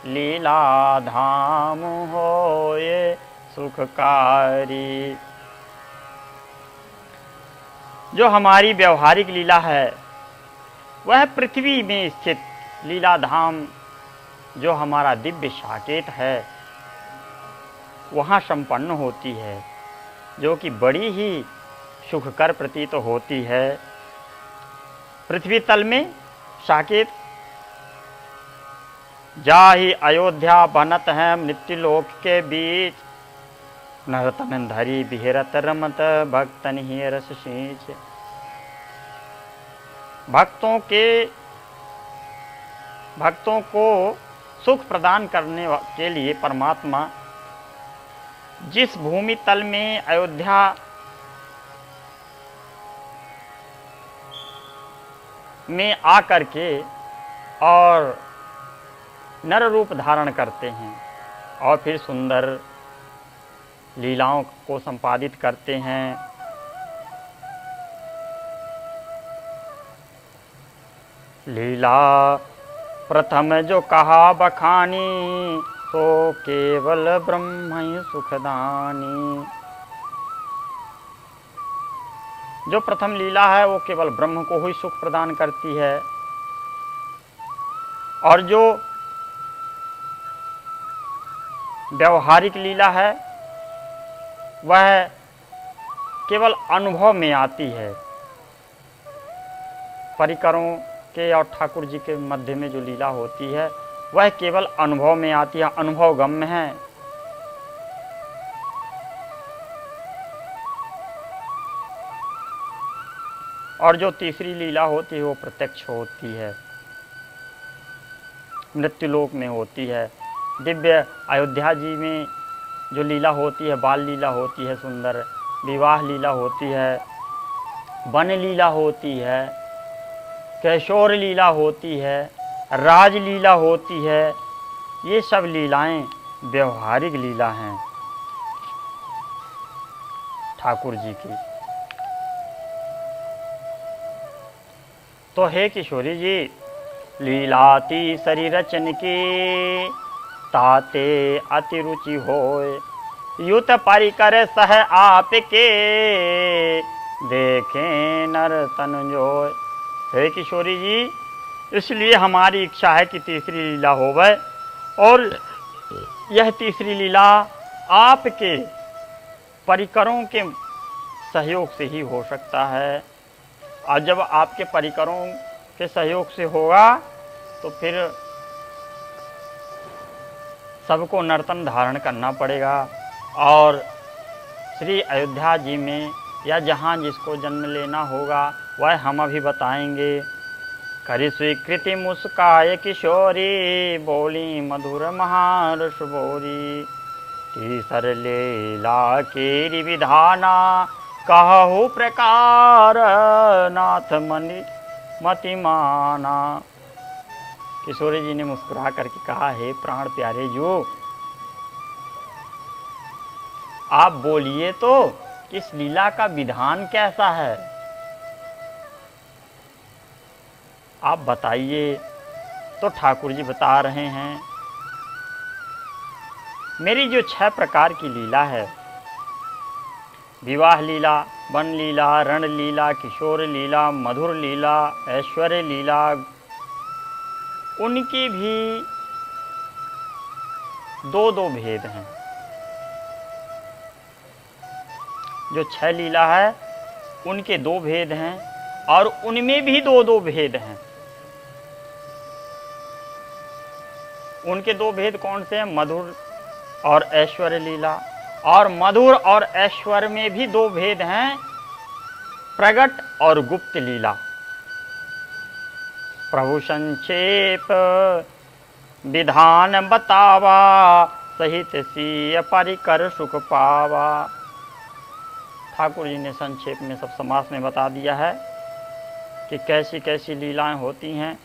लीला धाम होए सुखकारी। जो हमारी व्यवहारिक लीला है वह पृथ्वी में स्थित लीला धाम, जो हमारा दिव्य साकेत है, वहाँ संपन्न होती है, जो कि बड़ी ही सुखकर प्रतीत होती है। पृथ्वी तल में साकेत जाहि अयोध्या बनत है, मृत्युलोक के बीच, नरतन धरी बिहरत रमत, भक्तन ही रस सींच। भक्तों को सुख प्रदान करने के लिए परमात्मा जिस भूमि तल में अयोध्या में आकर के और नर रूप धारण करते हैं और फिर सुंदर लीलाओं को संपादित करते हैं। लीला प्रथम जो कहा बखानी, तो केवल ब्रह्म ही सुखदानी। जो प्रथम लीला है वो केवल ब्रह्म को ही सुख प्रदान करती है, और जो व्यवहारिक लीला है वह केवल अनुभव में आती है। परिकरों के और ठाकुर जी के मध्य में जो लीला होती है वह केवल अनुभव में आती है, अनुभव गम्य है। और जो तीसरी लीला होती है वो प्रत्यक्ष होती है, मृत्युलोक में होती है। दिव्य अयोध्या जी में जो लीला होती है, बाल लीला होती है, सुंदर विवाह लीला होती है, वन लीला होती है, कैशोर लीला होती है, राज लीला होती है। ये सब लीलाएं व्यवहारिक लीला हैं ठाकुर जी की। तो हे किशोरी जी, लीलाती शरीर रचन की ताते अति रुचि होय, युत परिकर सह आपके देखें नर तन जोय। हे किशोरी जी, इसलिए हमारी इच्छा है कि तीसरी लीला होवे, और यह तीसरी लीला आपके परिकरों के सहयोग से ही हो सकता है। और जब आपके परिकरों के सहयोग से होगा तो फिर सबको नर्तन धारण करना पड़ेगा। और श्री अयोध्या जी में या जहाँ जिसको जन्म लेना होगा वह हम अभी बताएंगे। करी स्वीकृति मुस्काय किशोरी, बोली मधुर महारस बोरी। तीसर लीला केरी विधाना, कहु प्रकार नाथ मनि मति माना। किशोरी जी ने मुस्कुरा करके कहा, हे प्राण प्यारे जो, आप बोलिए तो इस लीला का विधान कैसा है, आप बताइए। तो ठाकुर जी बता रहे हैं, मेरी जो 6 प्रकार की लीला है, विवाह लीला, वन लीला, रण लीला, किशोर लीला, मधुर लीला, ऐश्वर्य लीला, उनके भी 2-2 भेद हैं। जो 6 लीला है उनके 2 भेद हैं, और उनमें भी 2-2 भेद हैं। उनके 2 भेद कौन से हैं? मधुर और ऐश्वर्य लीला। और मधुर और ऐश्वर्य में भी 2 भेद हैं, प्रगट और गुप्त लीला। प्रभु संक्षेप विधान बतावा, सहित सीय परिकर सुख पावा। ठाकुर जी ने संक्षेप में सब समास में बता दिया है कि कैसी कैसी लीलाएं होती हैं।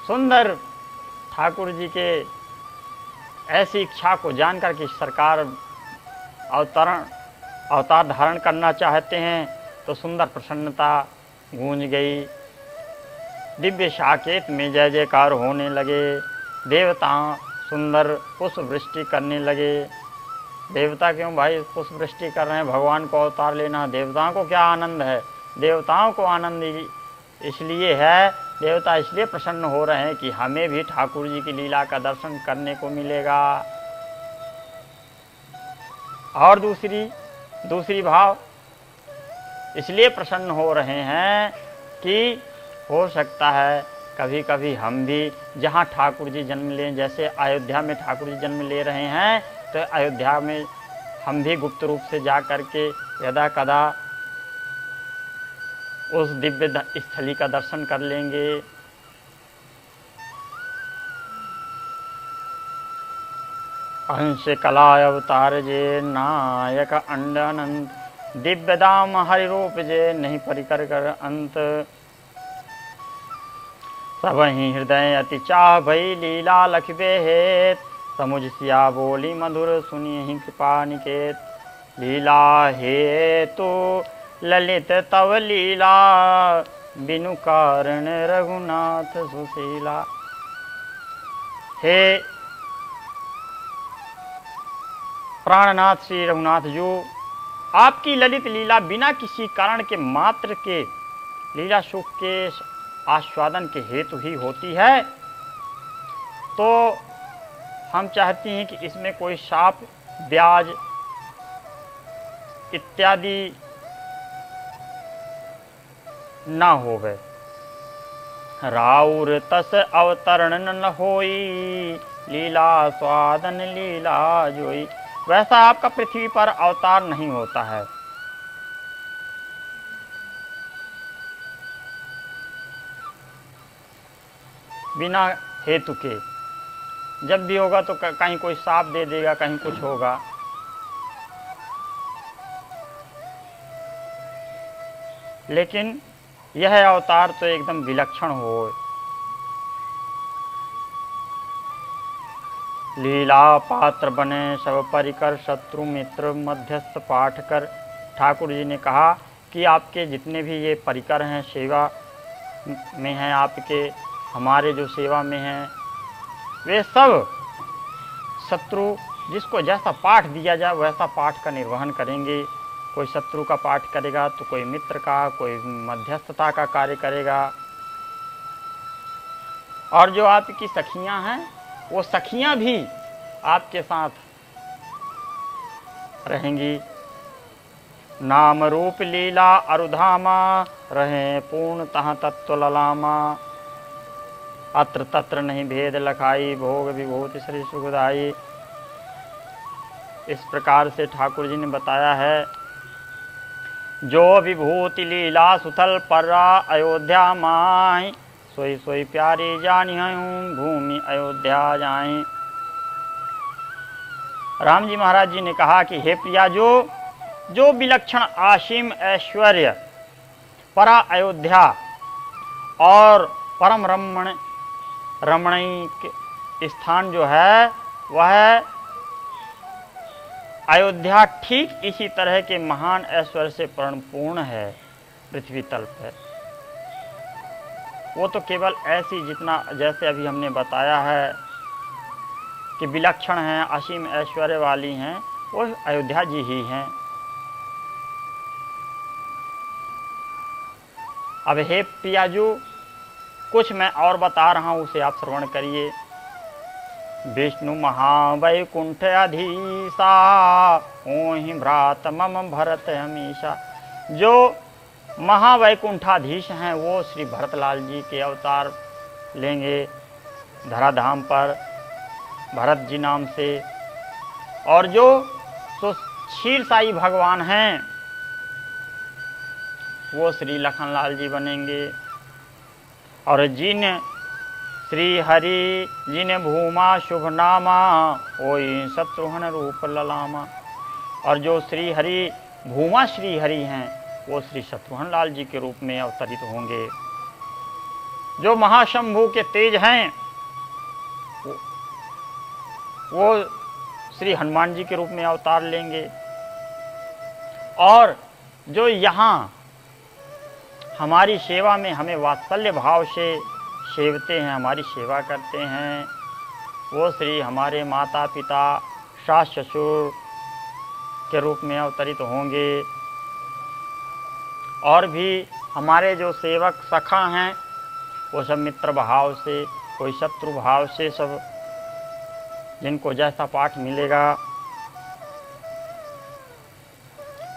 सुंदर ठाकुर जी के ऐसी इच्छा को जानकर कि सरकार अवतार धारण करना चाहते हैं, तो सुंदर प्रसन्नता गूंज गई। दिव्य साकेत में जय जयकार होने लगे। देवता सुंदर पुष्प वृष्टि करने लगे। देवता क्यों भाई पुष्प वृष्टि कर रहे हैं? भगवान को अवतार लेना, देवताओं को क्या आनंद है? देवताओं को आनंद इसलिए है, देवता इसलिए प्रसन्न हो रहे हैं कि हमें भी ठाकुर जी की लीला का दर्शन करने को मिलेगा। और दूसरी भाव इसलिए प्रसन्न हो रहे हैं कि हो सकता है कभी कभी हम भी जहाँ ठाकुर जी जन्म लें, जैसे अयोध्या में ठाकुर जी जन्म ले रहे हैं, तो अयोध्या में हम भी गुप्त रूप से जा करके यदा कदा उस दिव्य स्थली का दर्शन कर लेंगे। अंश कला अवतार जे, नायक अंड अनंत, दिव्य दाम हरि रूप जे, नहीं परिकर कर अंत। सब ही हृदय अति चाह भई, लीला लखबे हेत, समुझ सिया बोली मधुर, सुनिए ही कृपा निकेत। लीला हेतु ललित तव लीला, बिनु कारण रघुनाथ सुशीला। हे प्राणनाथ श्री रघुनाथ जो, आपकी ललित लीला बिना किसी कारण के मात्र के लीला सुख के आस्वादन के हेतु ही होती है, तो हम चाहती हैं कि इसमें कोई शाप ब्याज इत्यादि ना होवे। राउर तस अवतरण न होई, लीला स्वादन लीला जोई। वैसा आपका पृथ्वी पर अवतार नहीं होता है। बिना हेतु के जब भी होगा तो कहीं कोई साप दे देगा, कहीं कुछ होगा। लेकिन यह अवतार तो एकदम विलक्षण हो। लीला पात्र बने सब परिकर, शत्रु मित्र मध्यस्थ पाठ कर। ठाकुर जी ने कहा कि आपके जितने भी ये परिकर हैं, सेवा में हैं आपके, हमारे जो सेवा में हैं, वे सब शत्रु जिसको जैसा पाठ दिया जाए वैसा पाठ का निर्वहन करेंगे। कोई शत्रु का पाठ करेगा तो कोई मित्र का, कोई मध्यस्थता का कार्य करेगा। और जो आपकी सखियां हैं वो सखियां भी आपके साथ रहेंगी। नाम रूप लीला अरुधामा, रहे पूर्णतः तत्व ललामा। अत्र तत्र नहीं भेद लखाई, भोग विभूति श्री सुखदाई। इस प्रकार से ठाकुर जी ने बताया है, जो विभूति लीला सुथल पर्रा अयोध्या माई, सोई सोई प्यारी जानी हूँ भूमि अयोध्या जाए। राम जी महाराज जी ने कहा कि हे प्रिया, जो विलक्षण आसीम ऐश्वर्य परा अयोध्या और परम रमणीक स्थान जो है वह अयोध्या ठीक इसी तरह के महान ऐश्वर्य से परिपूर्ण है पृथ्वी तल पर। वो तो केवल ऐसी, जितना जैसे अभी हमने बताया है कि विलक्षण हैं, असीम ऐश्वर्य वाली हैं, वो अयोध्या जी ही हैं। अब हे प्रियाजू, कुछ मैं और बता रहा हूँ, उसे आप श्रवण करिए। विष्णु महावैकुंठ अधीसा, ओहि भ्रात मम भरत हमेशा। जो महावैकुंठाधीश हैं वो श्री भरतलाल जी के अवतार लेंगे धराधाम पर भरत जी नाम से। और जो क्षीर साई भगवान हैं वो श्री लखनलाल जी बनेंगे। और जिन श्री हरि जिन भूमा शुभ नामा, ओई शत्रुघ्न रूप ललामा। और जो श्री हरि भूमा श्री हरि हैं वो श्री शत्रुघ्न लाल जी के रूप में अवतरित होंगे। जो महाशंभु के तेज हैं वो श्री हनुमान जी के रूप में अवतार लेंगे। और जो यहाँ हमारी सेवा में हमें वात्सल्य भाव से सेवते हैं, हमारी सेवा करते हैं, वो श्री हमारे माता पिता सास ससुर के रूप में अवतरित होंगे। और भी हमारे जो सेवक सखा हैं वो सब मित्र भाव से, कोई शत्रु भाव से, सब जिनको जैसा पाठ मिलेगा।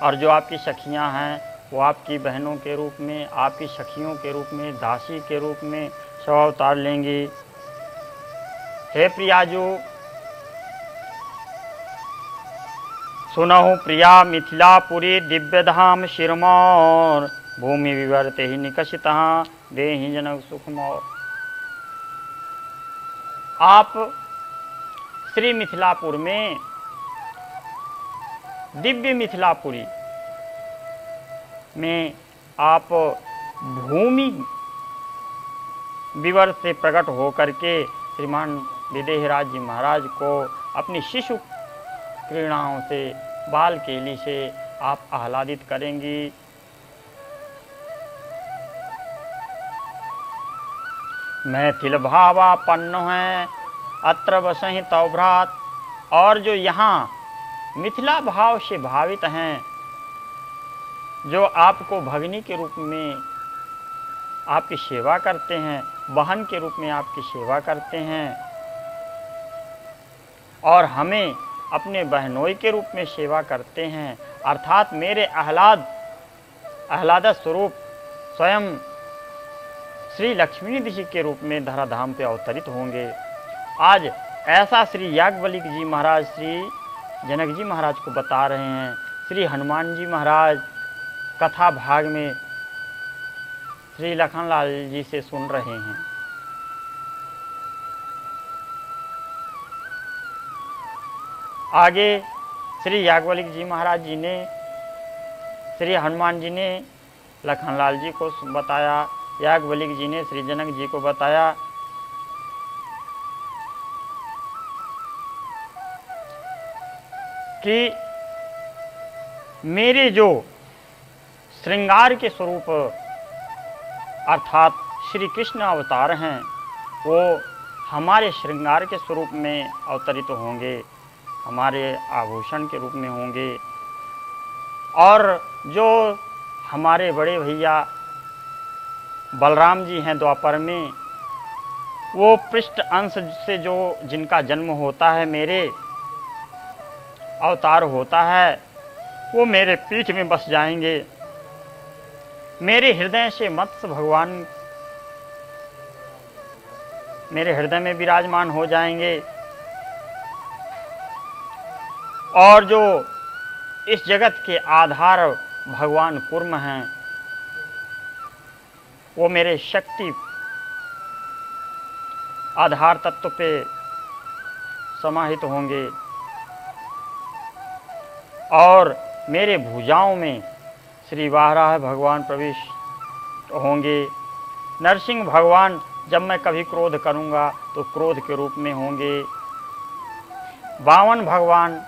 और जो आपकी सखियां हैं वो आपकी बहनों के रूप में, आपकी सखियों के रूप में, दासी के रूप में सब अवतार लेंगी। हे प्रियाजू, सुनहु प्रिया मिथिलापुरी दिव्य धाम शिरमौर, भूमि विवर्ते ही निकषित देहि जनक सुखमौर। आप श्री मिथिलापुर में, दिव्य मिथिलापुरी में आप भूमि विवर से प्रकट होकर के श्रीमान विदेहराज जी महाराज को अपनी शिशु क्रीड़ाओं से, बाल केली से आप आह्लादित करेंगी। मैथिल भावापन्न है अत्र बसहि तव भ्रात। और जो यहाँ मिथिला भाव से भावित हैं, जो आपको भगिनी के रूप में आपकी सेवा करते हैं, बहन के रूप में आपकी सेवा करते हैं, और हमें अपने बहनोई के रूप में सेवा करते हैं, अर्थात मेरे आह्लाद स्वरूप स्वयं श्री लक्ष्मी जी के रूप में धराधाम पे अवतरित होंगे। आज ऐसा श्री याज्ञवल्क्य जी महाराज श्री जनक जी महाराज को बता रहे हैं। श्री हनुमान जी महाराज कथा भाग में श्री लखनलाल जी से सुन रहे हैं। आगे श्री याज्ञवल्क्य जी महाराज जी ने, श्री हनुमान जी ने लखनलाल जी को बताया, याज्ञवल्क्य जी ने श्री जनक जी को बताया कि मेरे जो श्रृंगार के स्वरूप अर्थात श्री कृष्ण अवतार हैं, वो हमारे श्रृंगार के स्वरूप में अवतरित होंगे, हमारे आभूषण के रूप में होंगे। और जो हमारे बड़े भैया बलराम जी हैं द्वापर में, वो पृष्ठ अंश से जो जिनका जन्म होता है, मेरे अवतार होता है, वो मेरे पीठ में बस जाएंगे। मेरे हृदय से मत्स्य भगवान मेरे हृदय में विराजमान हो जाएंगे। और जो इस जगत के आधार भगवान कूर्म हैं, वो मेरे शक्ति आधार तत्व पे समाहित होंगे। और मेरे भुजाओं में श्री वाराह भगवान प्रवेश होंगे। नरसिंह भगवान जब मैं कभी क्रोध करूंगा तो क्रोध के रूप में होंगे। वामन भगवान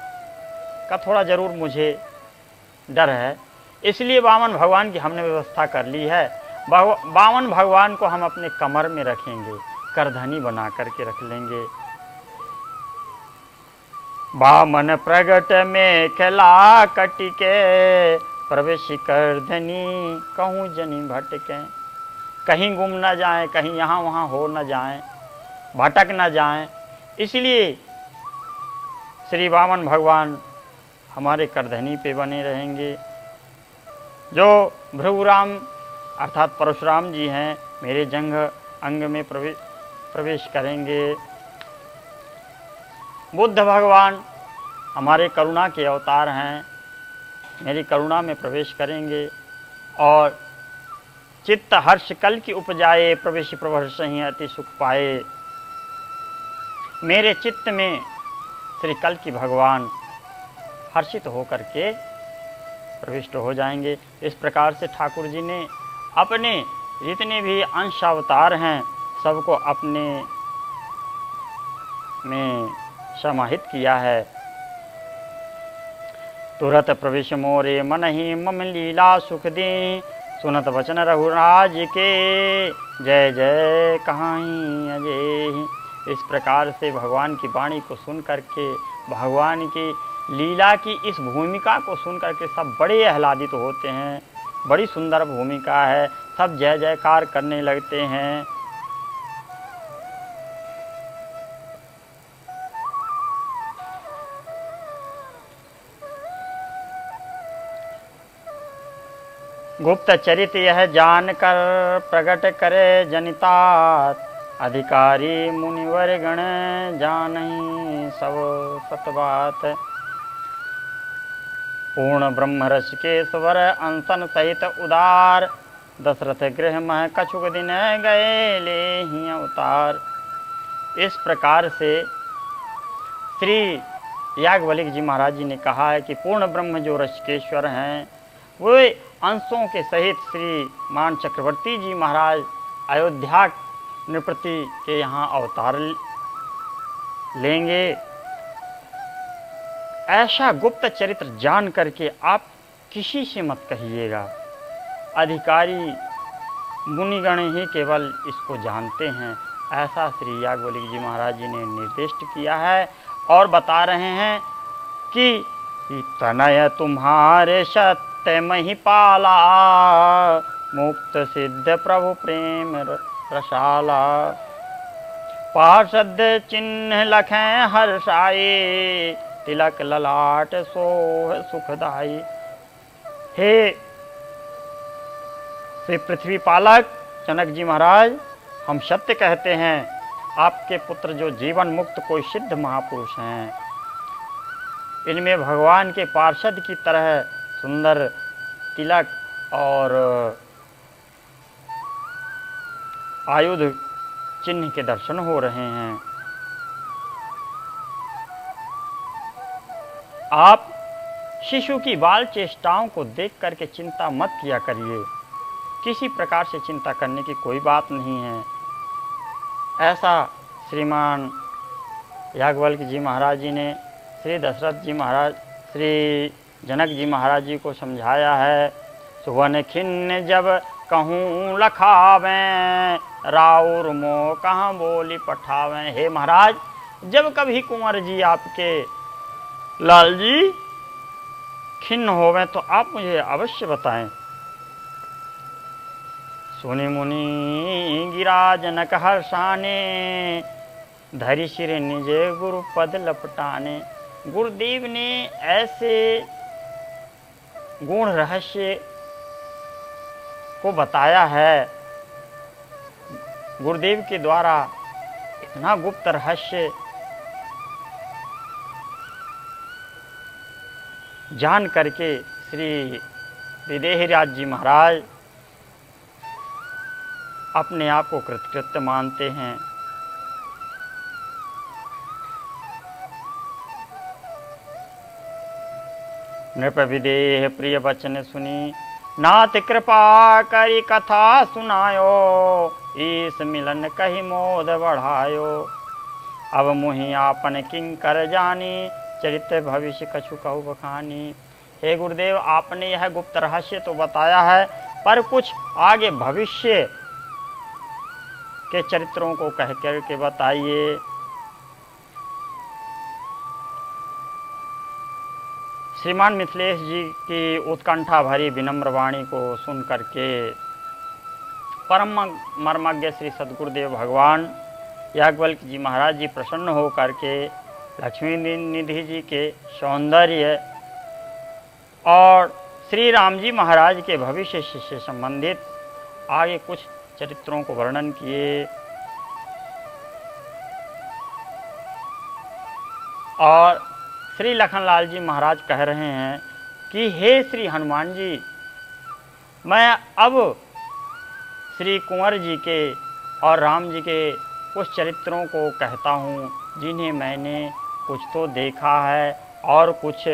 का थोड़ा जरूर मुझे डर है, इसलिए वामन भगवान की हमने व्यवस्था कर ली है। वामन भगवान को हम अपने कमर में रखेंगे, करधनी बना करके रख लेंगे। वामन प्रगट में खिला कटिके, प्रवेश करधनी कहूँ जनी भटके। कहीं गुम न जाएं, कहीं यहाँ वहाँ हो न जाएं, भटक न जाएं, इसलिए श्री वामन भगवान हमारे करधनी पे बने रहेंगे। जो भृगुराम अर्थात परशुराम जी हैं, मेरे जंघ अंग में प्रवेश करेंगे। बुद्ध भगवान हमारे करुणा के अवतार हैं, मेरी करुणा में प्रवेश करेंगे। और चित्त हर्ष कल की उपजाए, प्रवेश प्रवर्ष ही अति सुख पाए। मेरे चित्त में श्री कल की भगवान हर्षित होकर के प्रविष्ट हो जाएंगे। इस प्रकार से ठाकुर जी ने अपने जितने भी अंश अवतार हैं, सबको अपने में समाहित किया है। तुरत प्रवेश मोरे मन ही मम लीला सुख दे, सुनत वचन रघुराज के, जय जय कहाई अजय। इस प्रकार से भगवान की वाणी को सुन करके, भगवान की लीला की इस भूमिका को सुन करके सब बड़े आह्लादित होते हैं। बड़ी सुंदर भूमिका है, सब जय जयकार करने लगते हैं। गुप्त चरित यह जानकर, प्रकट करे जनितात, अधिकारी मुनिवर गण जानहि सब सतबात। पूर्ण ब्रह्म रस के स्वर अंसन सहित उदार, दशरथ गृह मह कछुक दिन गए ले ही अवतार। इस प्रकार से श्री याज्ञवल्क्य जी महाराज जी ने कहा है कि पूर्ण ब्रह्म जो रसिकेश्वर हैं, वे अंशों के सहित श्री मान चक्रवर्ती जी महाराज अयोध्या नृपति के यहाँ अवतार लेंगे। ऐसा गुप्त चरित्र जान करके आप किसी से मत कहिएगा, अधिकारी मुनिगण ही केवल इसको जानते हैं। ऐसा श्री याज्ञवल्क्य जी महाराज जी ने निर्दिष्ट किया है और बता रहे हैं कि तनय तुम्हारे सत्य महिपाला, मुक्त सिद्ध प्रभु प्रेम रसाला। पार्षद चिन्ह लखें हर्षाए, तिलक ललाट सोह सुखदाई। हे श्री पृथ्वी पालक जनक जी महाराज, हम सत्य कहते हैं, आपके पुत्र जो जीवन मुक्त कोई सिद्ध महापुरुष हैं, इनमें भगवान के पार्षद की तरह सुंदर तिलक और आयुध चिन्ह के दर्शन हो रहे हैं। आप शिशु की बाल चेष्टाओं को देख करके चिंता मत किया करिए, किसी प्रकार से चिंता करने की कोई बात नहीं है। ऐसा श्रीमान याज्ञवल्क्य जी महाराज जी ने श्री दशरथ जी महाराज, श्री जनक जी महाराज जी को समझाया है। सुवन खिन्न जब कहूँ लखावें, राउर मो कहाँ बोली पठावें। हे महाराज, जब कभी कुंवर जी आपके लाल जी खिन्न होवें तो आप मुझे अवश्य बताएं। सुनि मुनि गिरा जनक हर्षाने, धरि सिर निजे गुरु पद लपटाने। गुरुदेव ने ऐसे गूढ़ रहस्य को बताया है, गुरुदेव के द्वारा इतना गुप्त रहस्य जान करके श्री विदेहराज जी महाराज अपने आप को कृतकृत्य मानते हैं। नृप विदेह प्रिय वचन सुनी, नाथ कृपा करी कथा सुनायो, ईस मिलन कही मोद बढ़ायो। अब मुहि आपन किंकर जानी, चरित्र भविष्य कछु कहु बखानी। हे गुरुदेव, आपने यह गुप्त रहस्य तो बताया है, पर कुछ आगे भविष्य के चरित्रों को कह करके बताइए। श्रीमान मिथिलेश जी की उत्कंठा भरी विनम्र वाणी को सुन करके परम मर्मज्ञ श्री सद्गुरुदेव भगवान याज्ञवल्क्य जी महाराज जी प्रसन्न हो करके लक्ष्मी निधि जी के सौंदर्य और श्री राम जी महाराज के भविष्य से संबंधित आगे कुछ चरित्रों को वर्णन किए। और श्री लखनलाल जी महाराज कह रहे हैं कि हे श्री हनुमान जी, मैं अब श्री कुंवर जी के और राम जी के कुछ चरित्रों को कहता हूँ, जिन्हें मैंने कुछ तो देखा है और कुछ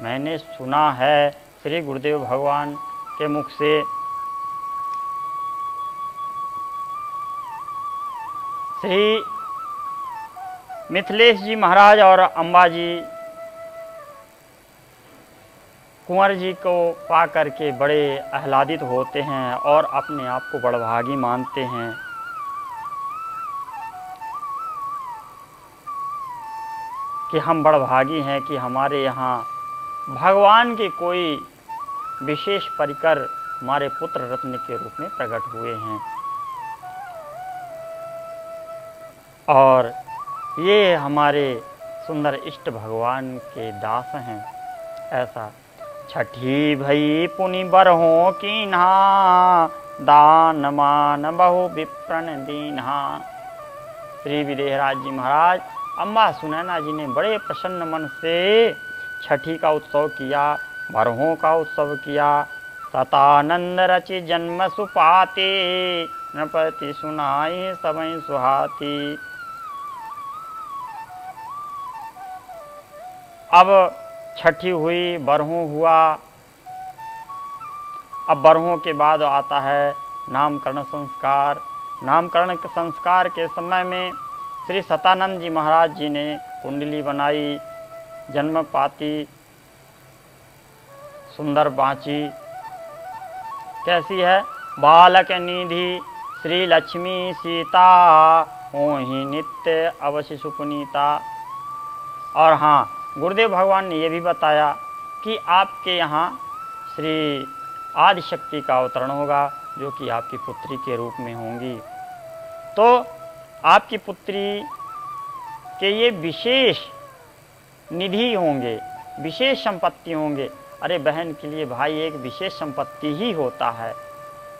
मैंने सुना है श्री गुरुदेव भगवान के मुख से। श्री मिथिलेश जी महाराज और अम्बा जी कुंवर जी को पा करके बड़े आह्लादित होते हैं और अपने आप को बड़भागी मानते हैं। कि हम बड़भागी हैं कि हमारे यहाँ भगवान के कोई विशेष परिकर हमारे पुत्र रत्न के रूप में प्रकट हुए हैं। और ये हमारे सुंदर इष्ट भगवान के दास हैं। ऐसा छठी भई पुनि बरहों कीन्हा, दान मान बहु विप्रन दीन्हा। श्री विदेहराज जी महाराज अम्बा सुनैना जी ने बड़े प्रसन्न मन से छठी का उत्सव किया, बरहों का उत्सव किया। सतानंद रचि जन्म सुपाते, नृपति सुनाई सबई सुहाती। अब छठी हुई, बरहों हुआ। अब बरहों के बाद आता है नामकरण संस्कार। नामकरण के संस्कार के समय में श्री सतानंद जी महाराज जी ने कुंडली बनाई, जन्म पाती सुंदर बाँची। कैसी है? बालक निधि श्री लक्ष्मी सीता, होहि नित्य अवश्य सुपुनीता। और हाँ, गुरुदेव भगवान ने यह भी बताया कि आपके यहाँ श्री आदिशक्ति का अवतरण होगा, जो कि आपकी पुत्री के रूप में होंगी। तो आपकी पुत्री के ये विशेष निधि होंगे, विशेष संपत्ति होंगे। अरे बहन के लिए भाई एक विशेष संपत्ति ही होता है।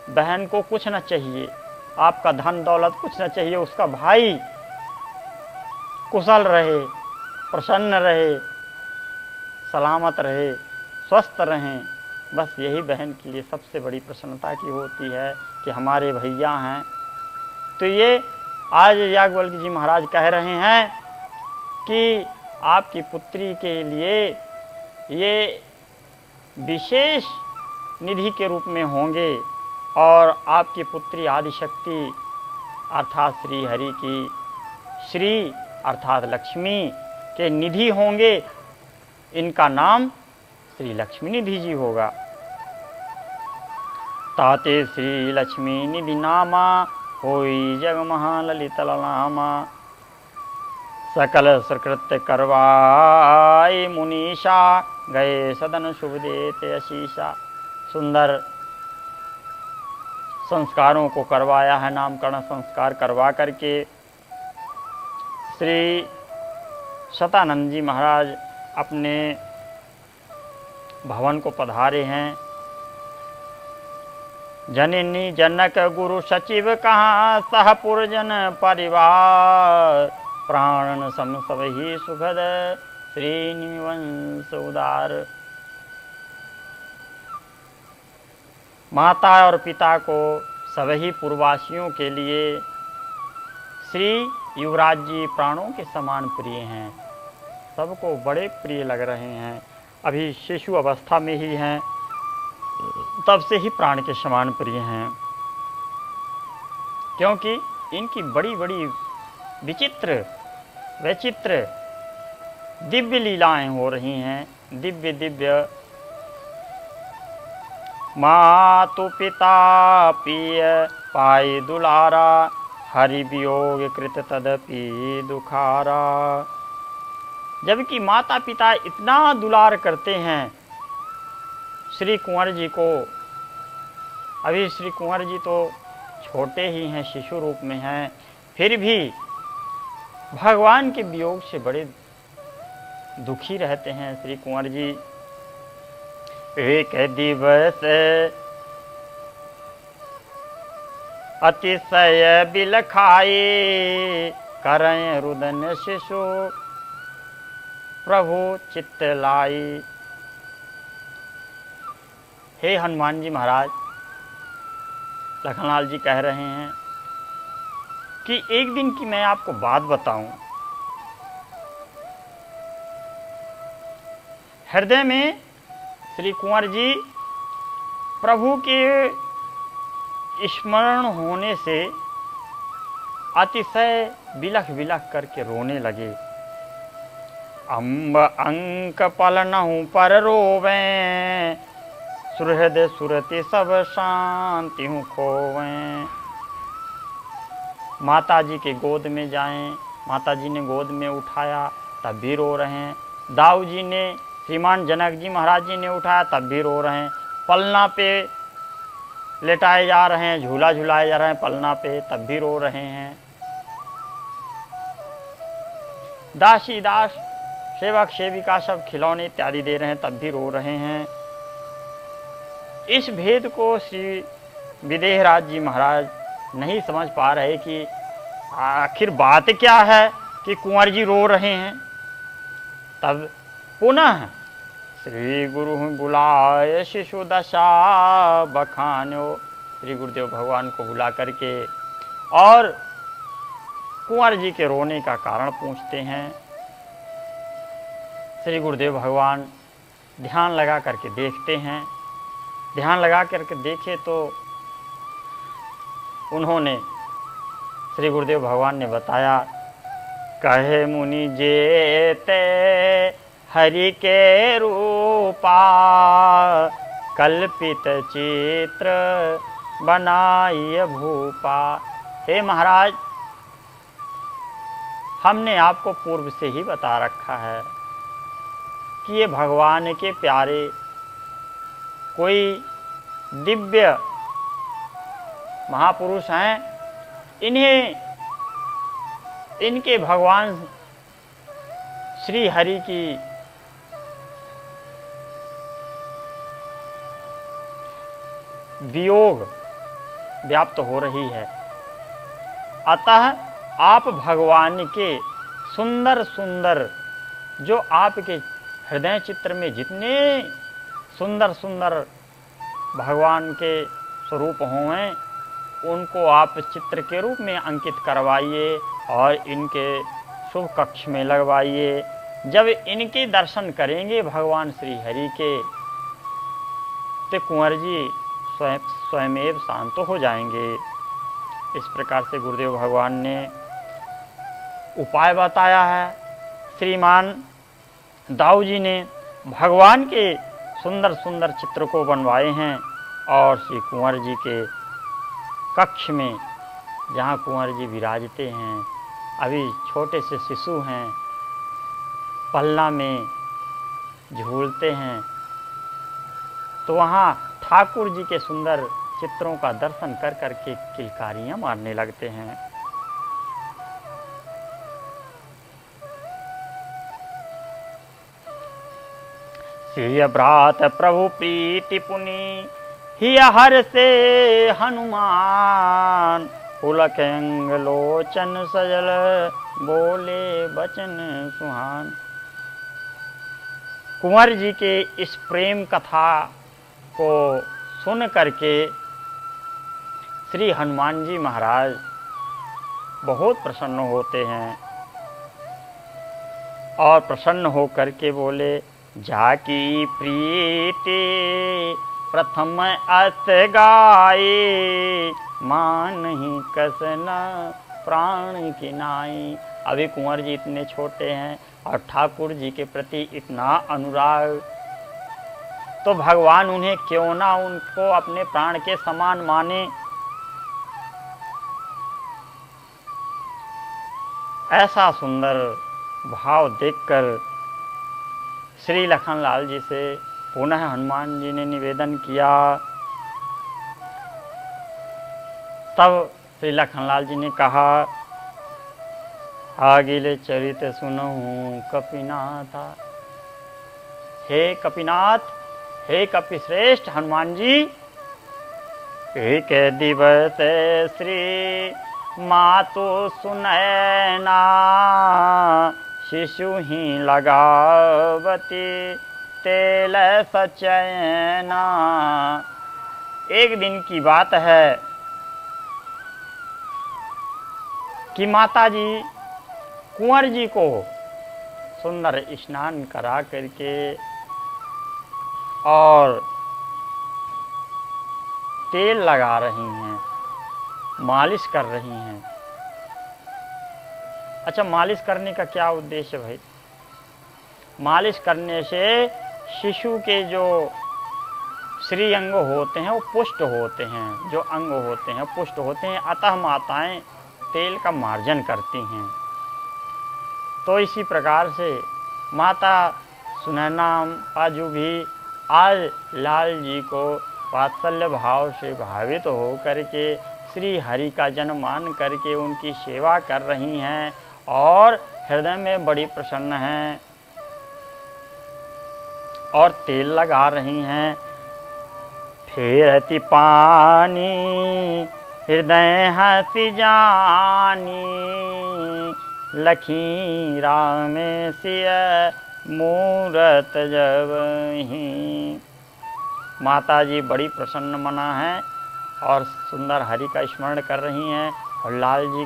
बहन को कुछ न चाहिए, आपका धन दौलत कुछ न चाहिए, उसका भाई कुशल रहे, प्रसन्न रहे, सलामत रहे, स्वस्थ रहें, बस यही बहन के लिए सबसे बड़ी प्रसन्नता की होती है कि हमारे भैया हैं। तो ये आज याज्ञवल्क्य जी महाराज कह रहे हैं कि आपकी पुत्री के लिए ये विशेष निधि के रूप में होंगे और आपकी पुत्री आदिशक्ति अर्थात श्री हरि की श्री अर्थात लक्ष्मी के निधि होंगे। इनका नाम श्री लक्ष्मी निधि जी होगा। ताते श्री लक्ष्मी निधि नामा होई जग महाललित नामा। सकल सुकृत्य करवाई मुनीषा गए सदन शुभ देते आशीषा। सुंदर संस्कारों को करवाया है, नामकरण संस्कार करवा करके श्री शतानंद जी महाराज अपने भवन को पधारे हैं। जननी जनक गुरु सचिव कहाँ सहपुर जन परिवार। प्राण सम सब ही सुखद श्रीनिवंश उदार। माता और पिता को सभी पूर्ववासियों के लिए श्री युवराज जी प्राणों के समान प्रिय हैं, सबको बड़े प्रिय लग रहे हैं। अभी शिशु अवस्था में ही हैं, तब से ही प्राण के समान प्रिय हैं, क्योंकि इनकी बड़ी बड़ी विचित्र वैचित्र दिव्य लीलाएं हो रही हैं। दिव्य दिव्य मातु पिता पिय पाई दुलारा। हरि वियोग कृत तदपि दुखारा। जबकि माता पिता इतना दुलार करते हैं श्री कुंवर जी को। अभी श्री कुंवर जी तो छोटे ही हैं, शिशु रूप में हैं, फिर भी भगवान के वियोग से बड़े दुखी रहते हैं श्री कुंवर जी। एक दिवस अतिशय बिलखाए करें रुदन शिशु प्रभु चित्त लाई। हे हनुमान जी महाराज, लखनलाल जी कह रहे हैं कि एक दिन की मैं आपको बात बताऊं। हृदय में श्री कुंवर जी प्रभु के स्मरण होने से अतिशय बिलख बिलख करके रोने लगे। अम्ब अंक पलनहु पर रोवें सुहृद सुरति सब शांति हूँ खोवें। माता जी के गोद में जाएं, माता जी ने गोद में उठाया तब भी रो रहे हैं। दाऊ जी ने, श्रीमान जनक जी महाराज जी ने उठाया तब भी रो रहे हैं। पलना पे लेटाए जा रहे हैं, झूला झुलाए जा रहे हैं पलना पे, तब भी रो रहे हैं। दासी दास, सेवक सेविका सब खिलौने इत्यादि दे रहे हैं तब भी रो रहे हैं। इस भेद को श्री विदेहराज जी महाराज नहीं समझ पा रहे कि आखिर बात क्या है कि कुंवर जी रो रहे हैं। तब पुनः श्री गुरु बुलाए शिशु दशा बखान्यो। श्री गुरुदेव भगवान को बुला करके और कुंवर जी के रोने का कारण पूछते हैं। श्री गुरुदेव भगवान ध्यान लगा करके देखते हैं। ध्यान लगा करके देखे तो उन्होंने, श्री गुरुदेव भगवान ने बताया, कहे मुनि जेते हरि के रूपा कल्पित चित्र बनाई भूपा। हे महाराज, हमने आपको पूर्व से ही बता रखा है कि ये भगवान के प्यारे कोई दिव्य महापुरुष हैं। इन्हें इनके भगवान श्री हरि की वियोग व्याप्त हो रही है। अतः आप भगवान के सुंदर सुंदर, जो आपके हृदय चित्र में जितने सुंदर सुंदर भगवान के स्वरूप हों, उनको आप चित्र के रूप में अंकित करवाइए और इनके शुभ कक्ष में लगवाइए। जब इनके दर्शन करेंगे भगवान श्री हरि के, तो कुंवर जी स्वयमेव शांत हो जाएंगे। इस प्रकार से गुरुदेव भगवान ने उपाय बताया है। श्रीमान दाऊ जी ने भगवान के सुंदर सुंदर चित्र को बनवाए हैं और श्री कुंवर जी के कक्ष में, जहाँ कुंवर जी विराजते हैं, अभी छोटे से शिशु हैं, पल्ला में झूलते हैं, तो वहाँ ठाकुर जी के सुंदर चित्रों का दर्शन कर करके किलकारियाँ मारने लगते हैं। सिय भ्रात प्रभु प्रीति पुनि हिय हर से हनुमान, पुलक अंग लोचन सजल बोले बचन सुहान। कुंवर जी के इस प्रेम कथा को सुन करके श्री हनुमान जी महाराज बहुत प्रसन्न होते हैं और प्रसन्न होकर के बोले, जाकी प्रीति प्रथम अस गाये, मान ही कसना प्राण की नाई। अभी कुंवर जी इतने छोटे हैं और ठाकुर जी के प्रति इतना अनुराग, तो भगवान उन्हें क्यों ना उनको अपने प्राण के समान माने। ऐसा सुंदर भाव देखकर श्री लखनलाल जी से पुनः हनुमान जी ने निवेदन किया। तब श्री लखनलाल जी ने कहा, आगिले चरित सुनहूं कपिनाथ। हे कपिनाथ, हे कपिश्रेष्ठ हनुमान जी, एक दिवस श्री मातु सुनैना, शिशु ही लगावती तेल सचैना। एक दिन की बात है कि माता जी कुंवर जी को सुंदर स्नान करा करके और तेल लगा रही हैं, मालिश कर रही हैं। अच्छा, मालिश करने का क्या उद्देश्य भाई? मालिश करने से शिशु के जो श्री अंग होते हैं वो पुष्ट होते हैं, जो अंग होते हैं पुष्ट होते हैं, अतः माताएं तेल का मार्जन करती हैं। तो इसी प्रकार से माता सुनैना आजू भी आज लाल जी को वात्सल्य भाव से भावित हो करके श्री हरि का जन मान करके उनकी सेवा कर रही हैं और हृदय में बड़ी प्रसन्न हैं और तेल लगा रही हैं। फेरति पानी हृदय हंसी जानी, लखी राम सिय मूरत जब ही। माता जी बड़ी प्रसन्न मना हैं और सुंदर हरि का स्मरण कर रही हैं और लाल जी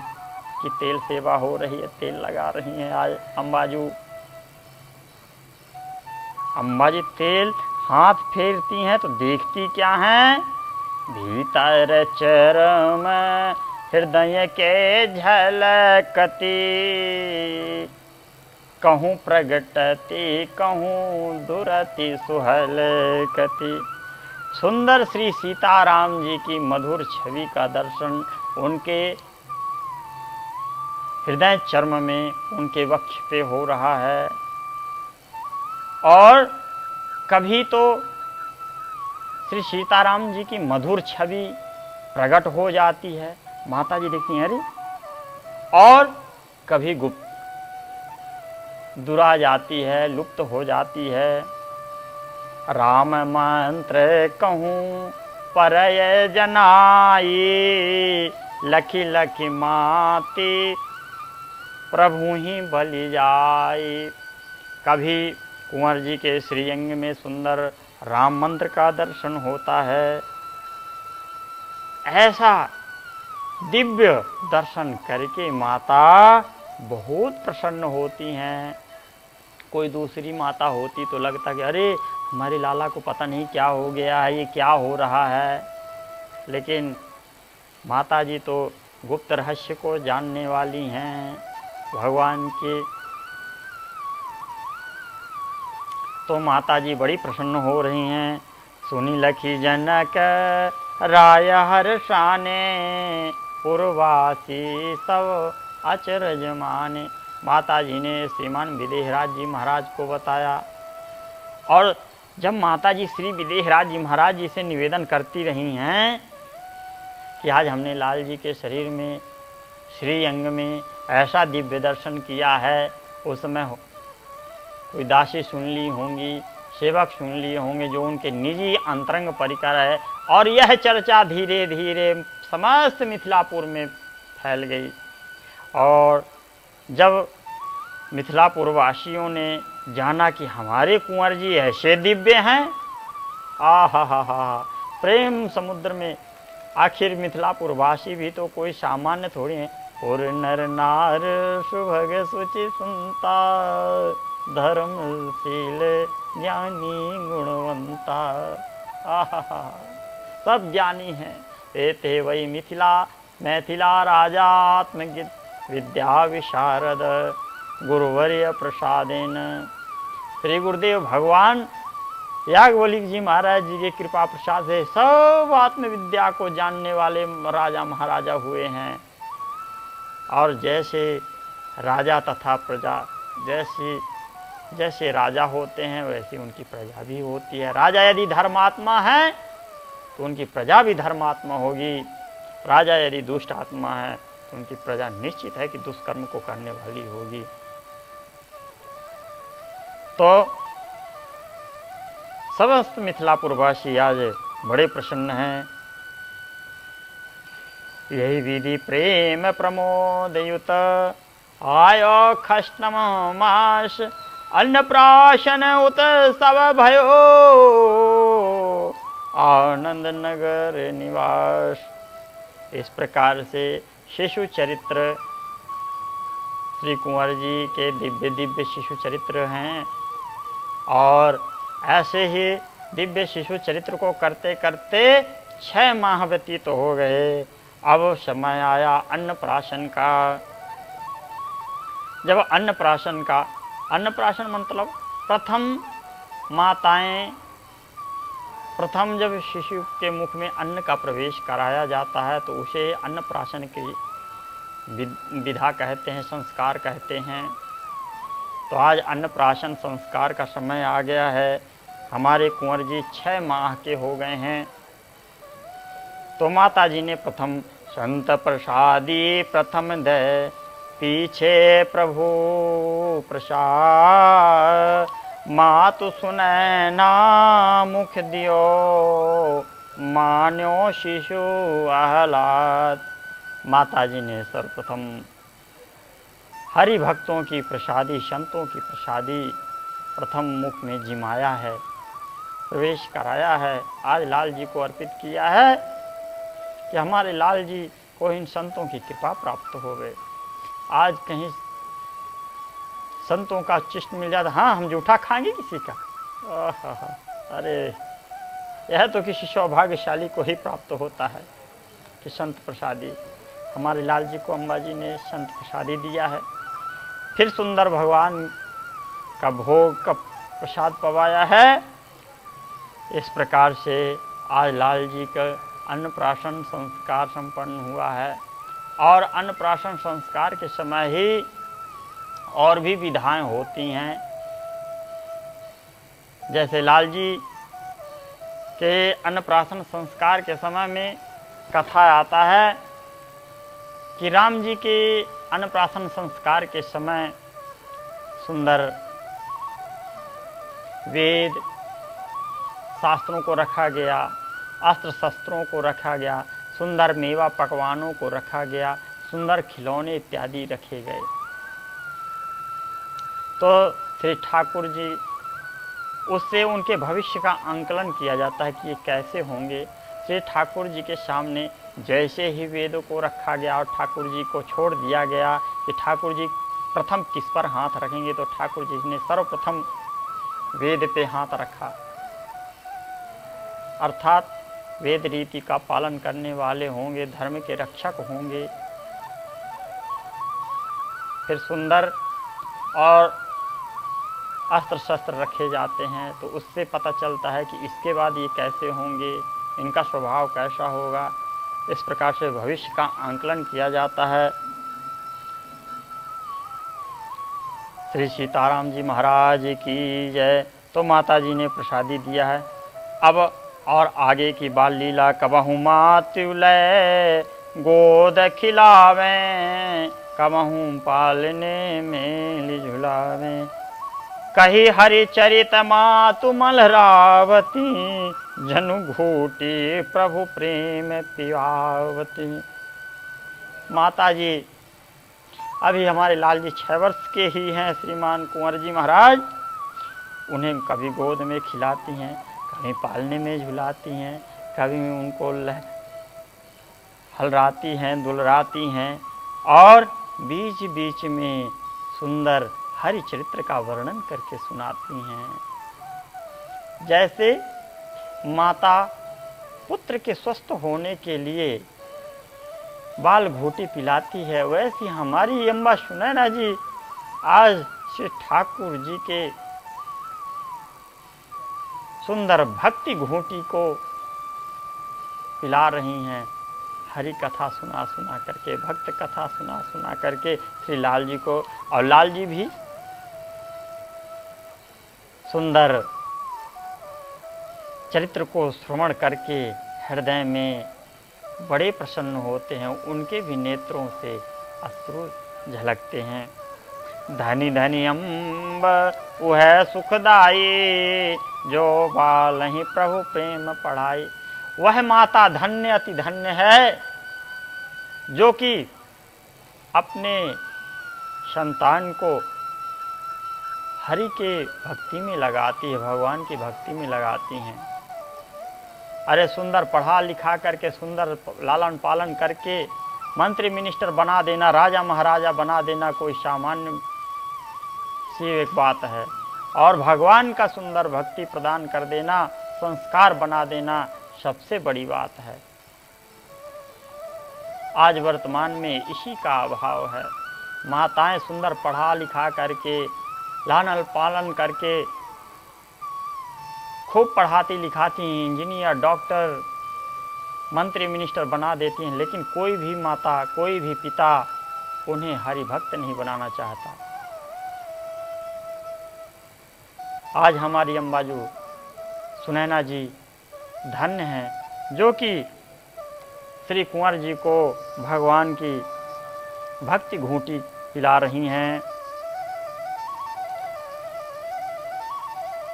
की तेल सेवा हो रही है, तेल लगा रही हैं। आज अम्बाजी तेल हाथ फेरती हैं तो देखती क्या हैं? भीतर चरम हृदय के झलकती, कहूँ प्रगटती कहूँ दुरति सुहलकती। सुंदर श्री सीताराम जी की मधुर छवि का दर्शन उनके हृदय चर्म में, उनके वक्ष पे हो रहा है। और कभी तो श्री सीताराम जी की मधुर छवि प्रकट हो जाती है, माता जी देखती हैं अरे, और कभी गुप्त दुरा जाती है, लुप्त हो जाती है। राम मंत्र कहूँ परय जनाई, लखी लखी माती प्रभु ही बलि जाई। कभी कुंवर जी के श्रीअंग में सुंदर राम मंत्र का दर्शन होता है। ऐसा दिव्य दर्शन करके माता बहुत प्रसन्न होती हैं। कोई दूसरी माता होती तो लगता कि अरे हमारे लाला को पता नहीं क्या हो गया है, ये क्या हो रहा है। लेकिन माता जी तो गुप्त रहस्य को जानने वाली हैं भगवान के। तो माता जी बड़ी प्रसन्न हो रही हैं। सुनी लखी जनक राय हर्षाने, पुरवासी सब अचरज माने। माता जी ने श्रीमान विदेहराज जी महाराज को बताया। और जब माता जी श्री विदेहराज जी महाराज जी से निवेदन करती रही हैं कि आज हमने लाल जी के शरीर में, श्री अंग में ऐसा दिव्य दर्शन किया है, उस समय कोई दासी सुन ली होंगी, सेवक सुन लिए होंगे, जो उनके निजी अंतरंग परिकर है। और यह चर्चा धीरे धीरे समस्त मिथिलापुर में फैल गई। और जब मिथिलापुर वासियों ने जाना कि हमारे कुंवर जी ऐसे दिव्य हैं, हा, प्रेम समुद्र में। आखिर मिथिलापुर वासी भी तो कोई सामान्य थोड़ी है। और नर नार सुभग सुचि सुनता, धर्मशील ज्ञानी गुणवंता। आहा, सब ज्ञानी हैं। ते वही मिथिला मैथिला राजात्मगित विद्या विशारद, गुरुवर्य प्रसादेन। श्री गुरुदेव भगवान याज्ञवल्क्य जी महाराज जी के कृपा प्रसाद से सब आत्मविद्या को जानने वाले राजा महाराजा हुए हैं। और जैसे राजा तथा प्रजा, जैसे राजा होते हैं वैसे उनकी प्रजा भी होती है। राजा यदि धर्मात्मा है तो उनकी प्रजा भी धर्मात्मा होगी। राजा यदि दुष्ट आत्मा है तो उनकी प्रजा निश्चित है कि दुष्कर्म को करने वाली होगी। तो समस्त मिथिलापुरवासी आज बड़े प्रसन्न हैं। यही विधि प्रेम प्रमोदयुत, आयो खष्टम मास, अन्नप्राशन उत्सव भयो, आनंद नगर निवास। इस प्रकार से शिशु चरित्र, श्री कुंवर जी के दिव्य दिव्य शिशु चरित्र हैं। और ऐसे ही दिव्य शिशु चरित्र को करते करते 6 माह व्यतीत हो गए। अब समय आया अन्नप्राशन का। जब अन्नप्राशन मतलब प्रथम जब शिशु के मुख में अन्न का प्रवेश कराया जाता है तो उसे अन्नप्राशन की विधा कहते हैं, संस्कार कहते हैं। तो आज अन्नप्राशन संस्कार का समय आ गया है। हमारे कुंवर जी 6 माह के हो गए हैं। तो माता जी ने प्रथम संत प्रसादी प्रथम दे, पीछे प्रभु प्रसाद, मातु सुनै ना मुख दियो, मान्यो शिशु आहलाद। माता जी ने सर्वप्रथम हरि भक्तों की प्रसादी, संतों की प्रसादी प्रथम मुख में जिमाया है, प्रवेश कराया है। आज लाल जी को अर्पित किया है कि हमारे लाल जी को इन संतों की कृपा प्राप्त हो गए। आज कहीं संतों का चिष्ट मिल जाता, हाँ हम जूठा खाएंगे किसी का, अरे यह तो किसी सौभाग्यशाली को ही प्राप्त होता है कि संत प्रसादी। हमारे लाल जी को अम्बा जी ने संत प्रसादी दिया है। फिर सुंदर भगवान का भोग का प्रसाद पवाया है। इस प्रकार से आज लाल जी का अन्नप्राशन संस्कार संपन्न हुआ है। और अन्नप्राशन संस्कार के समय ही और भी विधाएं होती हैं। जैसे लाल जी के अन्नप्राशन संस्कार के समय में कथा आता है कि राम जी के अन्नप्राशन संस्कार के समय सुंदर वेद शास्त्रों को रखा गया, अस्त्र शस्त्रों को रखा गया, सुंदर मेवा पकवानों को रखा गया, सुंदर खिलौने इत्यादि रखे गए। तो श्री ठाकुर जी उससे उनके भविष्य का आंकलन किया जाता है कि ये कैसे होंगे। श्री ठाकुर जी के सामने जैसे ही वेदों को रखा गया और ठाकुर जी को छोड़ दिया गया कि ठाकुर जी प्रथम किस पर हाथ रखेंगे, तो ठाकुर जी ने सर्वप्रथम वेद पे हाथ रखा, अर्थात वेद रीति का पालन करने वाले होंगे, धर्म के रक्षक होंगे। फिर सुंदर और अस्त्र शस्त्र रखे जाते हैं, तो उससे पता चलता है कि इसके बाद ये कैसे होंगे, इनका स्वभाव कैसा होगा। इस प्रकार से भविष्य का आंकलन किया जाता है। श्री सीताराम जी महाराज की जय। तो माता जी ने प्रसादी दिया है। अब और आगे की बाल लीला, कबहू मातुलय गोद खिलावें, कबहू पालने में झुलावें, कही हरि चरित मातु मलरावती, जनु घूटी प्रभु प्रेम पियावती। माता जी अभी हमारे लाल जी 6 वर्ष के ही हैं, श्रीमान कुंवर जी महाराज। उन्हें कभी गोद में खिलाती हैं, कभी पालने में झुलाती हैं, कभी उनको हलराती हैं, दुलराती हैं, और बीच बीच में सुंदर हरि चरित्र का वर्णन करके सुनाती हैं। जैसे माता पुत्र के स्वस्थ होने के लिए बाल घोटी पिलाती है, वैसी हमारी अम्बा सुनैना जी आज श्री ठाकुर जी के सुंदर भक्ति घोटी को पिला रही हैं। हरि कथा सुना सुना करके, भक्त कथा सुना सुना करके श्री लाल जी को, और लाल जी भी सुंदर चरित्र को श्रवण करके हृदय में बड़े प्रसन्न होते हैं। उनके भी नेत्रों से अश्रु झलकते हैं। धनी धनी अम्ब वह सुखदाई, जो बालहि प्रभु प्रेम पढ़ाई। वह माता धन्य अति धन्य है जो कि अपने संतान को हरि के भक्ति में लगाती है, भगवान की भक्ति में लगाती हैं। अरे सुंदर पढ़ा लिखा करके, सुंदर लालन पालन करके मंत्री मिनिस्टर बना देना, राजा महाराजा बना देना कोई सामान्य सी एक बात है, और भगवान का सुंदर भक्ति प्रदान कर देना, संस्कार बना देना सबसे बड़ी बात है। आज वर्तमान में इसी का अभाव है। माताएं सुंदर पढ़ा लिखा करके, लालन पालन करके खूब पढ़ाती लिखाती हैं, इंजीनियर डॉक्टर मंत्री मिनिस्टर बना देती हैं, लेकिन कोई भी माता, कोई भी पिता उन्हें हरि भक्त नहीं बनाना चाहता। आज हमारी अम्बाजू सुनैना जी धन्य हैं जो कि श्री कुंवर जी को भगवान की भक्ति घूंटी पिला रही हैं।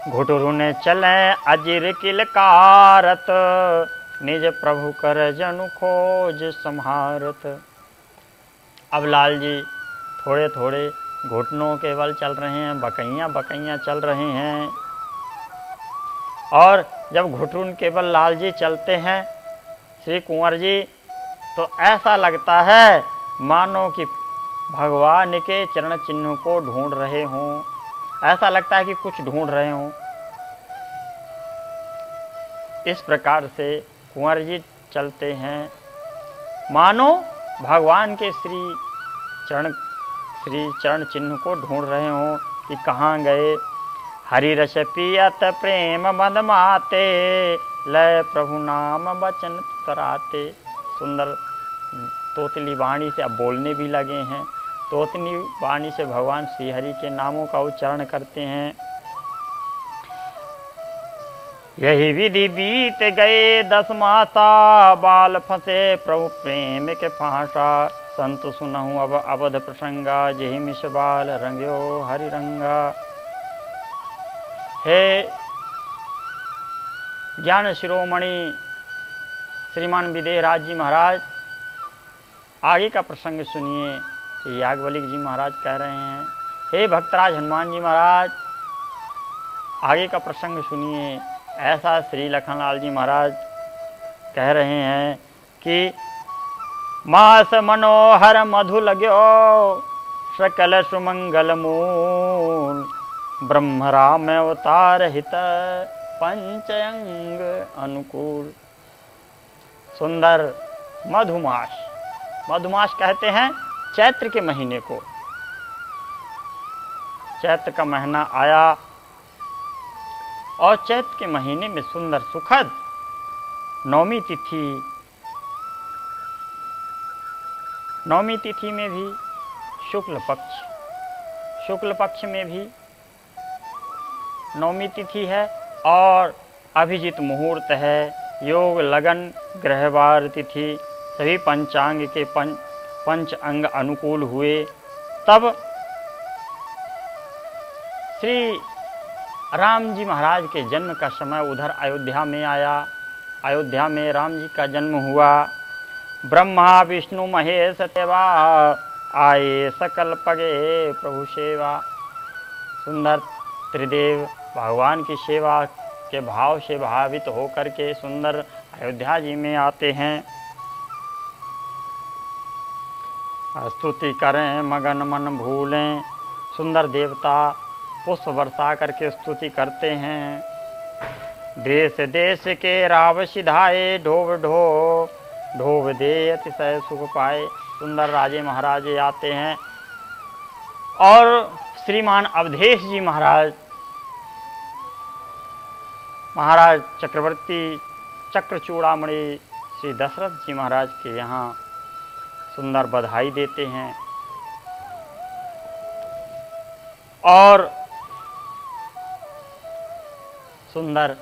घुटुरुन चले अजिर किलकारत, निज प्रभु कर जनु खोज संहारत। अब लाल जी थोड़े थोड़े घुटनों के बल चल रहे हैं, बकैयाँ बकैयाँ चल रहे हैं। और जब घुटुन के बल लाल जी चलते हैं श्री कुंवर जी, तो ऐसा लगता है मानो कि भगवान के चरण चिन्ह को ढूंढ रहे हों, ऐसा लगता है कि कुछ ढूंढ रहे हों। इस प्रकार से कुंवर जी चलते हैं मानो भगवान के श्री चरण चिन्ह को ढूंढ रहे हों कि कहाँ गए। हरि रस पियत प्रेम मद माते, लय प्रभु नाम बचन तराते। सुंदर तोतली वाणी से अब बोलने भी लगे हैं, तोतली वाणी से भगवान श्री हरि के नामों का उच्चारण करते हैं। यही विधि बीत गए 10 मासा, बाल फंसे प्रभु प्रेम के फांसा। संत सुनहु अब अवध प्रसंगा, जही मिश बाल रंग्यो हरि रंगा। हे ज्ञान शिरोमणि श्रीमान विदेहराज जी महाराज आगे का प्रसंग सुनिए। याज्ञवल्क्य जी महाराज कह रहे हैं, हे भक्तराज हनुमान जी महाराज आगे का प्रसंग सुनिए। ऐसा श्री लखनलाल जी महाराज कह रहे हैं कि मास मनोहर मधु लगो सकल सुमंगल मूल ब्रह्म राम अवतार हित पंचअंग अनुकूल। सुंदर मधुमास, मधुमास कहते हैं चैत्र के महीने को। चैत्र का महीना आया और चैत्र के महीने में सुंदर सुखद नवमी तिथि, नवमी तिथि में भी शुक्ल पक्ष में भी नवमी तिथि है और अभिजीत मुहूर्त है। योग लगन ग्रहवार तिथि सभी पंचांग के पंच अंग अनुकूल हुए। तब श्री राम जी महाराज के जन्म का समय उधर अयोध्या में आया। अयोध्या में राम जी का जन्म हुआ। ब्रह्मा विष्णु महेश सेवा आए सकल पगे प्रभु सेवा। सुंदर त्रिदेव भगवान की सेवा के भाव से भावित होकर के सुंदर अयोध्या जी में आते हैं। स्तुति करें मगन मन भूलें। सुंदर देवता पुष्प बरसा करके स्तुति करते हैं। देश देश के राव सिधाए ढोव ढोव दे अतिशय सुख पाए। सुंदर राजे महाराजे आते हैं और श्रीमान अवधेश जी महाराज चक्रवर्ती चक्रचूड़ामणि श्री दशरथ जी महाराज के यहाँ सुंदर बधाई देते हैं और सुंदर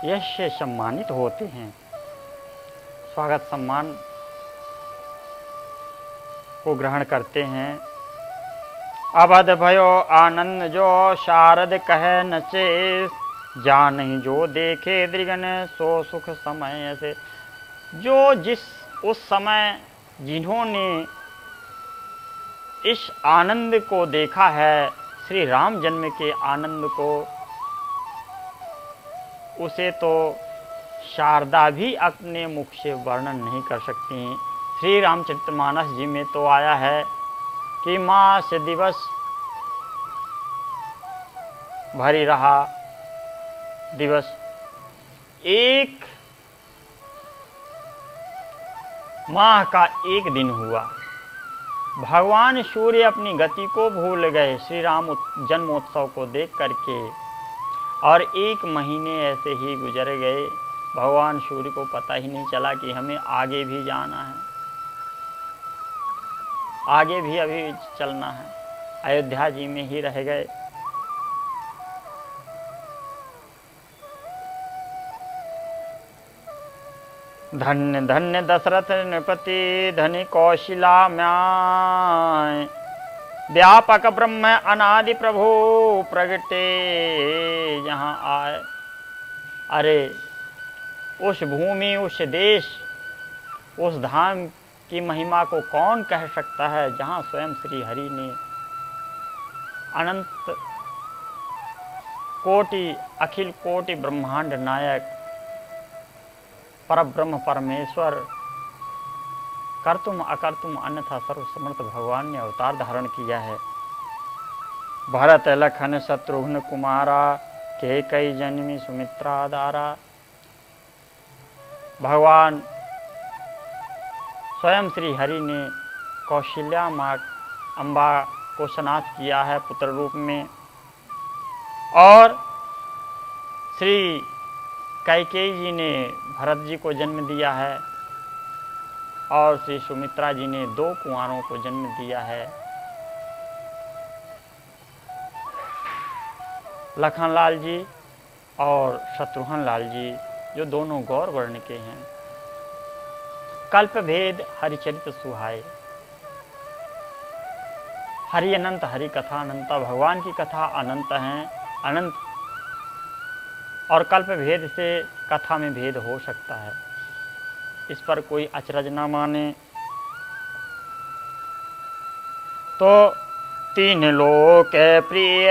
यश से सम्मानित होते हैं। स्वागत सम्मान को ग्रहण करते हैं। अवध भयो आनंद जो शारद कहे नचे जानहि जो देखे दृगन सो सुख समय से। जो जिस उस समय जिन्होंने इस आनंद को देखा है, श्री राम जन्म के आनंद को, उसे तो शारदा भी अपने मुख से वर्णन नहीं कर सकती। श्री रामचरितमानस जी में तो आया है कि मास दिवस भरी रहा, दिवस एक माह का एक दिन हुआ। भगवान सूर्य अपनी गति को भूल गए श्री राम जन्मोत्सव को देख करके और एक महीने ऐसे ही गुजर गए। भगवान सूर्य को पता ही नहीं चला कि हमें आगे भी जाना है, आगे भी अभी चलना है। अयोध्या जी में ही रह गए। धन्य धन्य दशरथ नृपति धनि कौशिला म्याय व्यापक ब्रह्म अनादि प्रभु प्रगटे यहाँ आए। अरे उस भूमि, उस देश, उस धाम की महिमा को कौन कह सकता है जहाँ स्वयं श्री हरि ने अनंत कोटि अखिल कोटि ब्रह्मांड नायक परब्रह्म परमेश्वर कर्तुम अकर्तुम अन्यथा सर्वसमर्थ भगवान ने अवतार धारण किया है। भरत लखन शत्रुघ्न कुमारा के कई जन्मी सुमित्रा दारा। भगवान स्वयं श्री हरि ने कौशल्या माँ अम्बा को स्नात किया है पुत्र रूप में और श्री कैकेयी जी ने भरत जी को जन्म दिया है और श्री सुमित्रा जी ने 2 कुंवारों को जन्म दिया है। लखनलाल जी और शत्रुघ्न लाल जी जो दोनों गौर वर्ण के हैं। कल्प भेद हरिचरित सुहाए। हरि अनंत, हरि कथा अनंत, भगवान की कथा अनंत हैं, अनंत और कल्प भेद से कथा में भेद हो सकता है। इस पर कोई अचरज न माने। तो तीन लोक प्रिय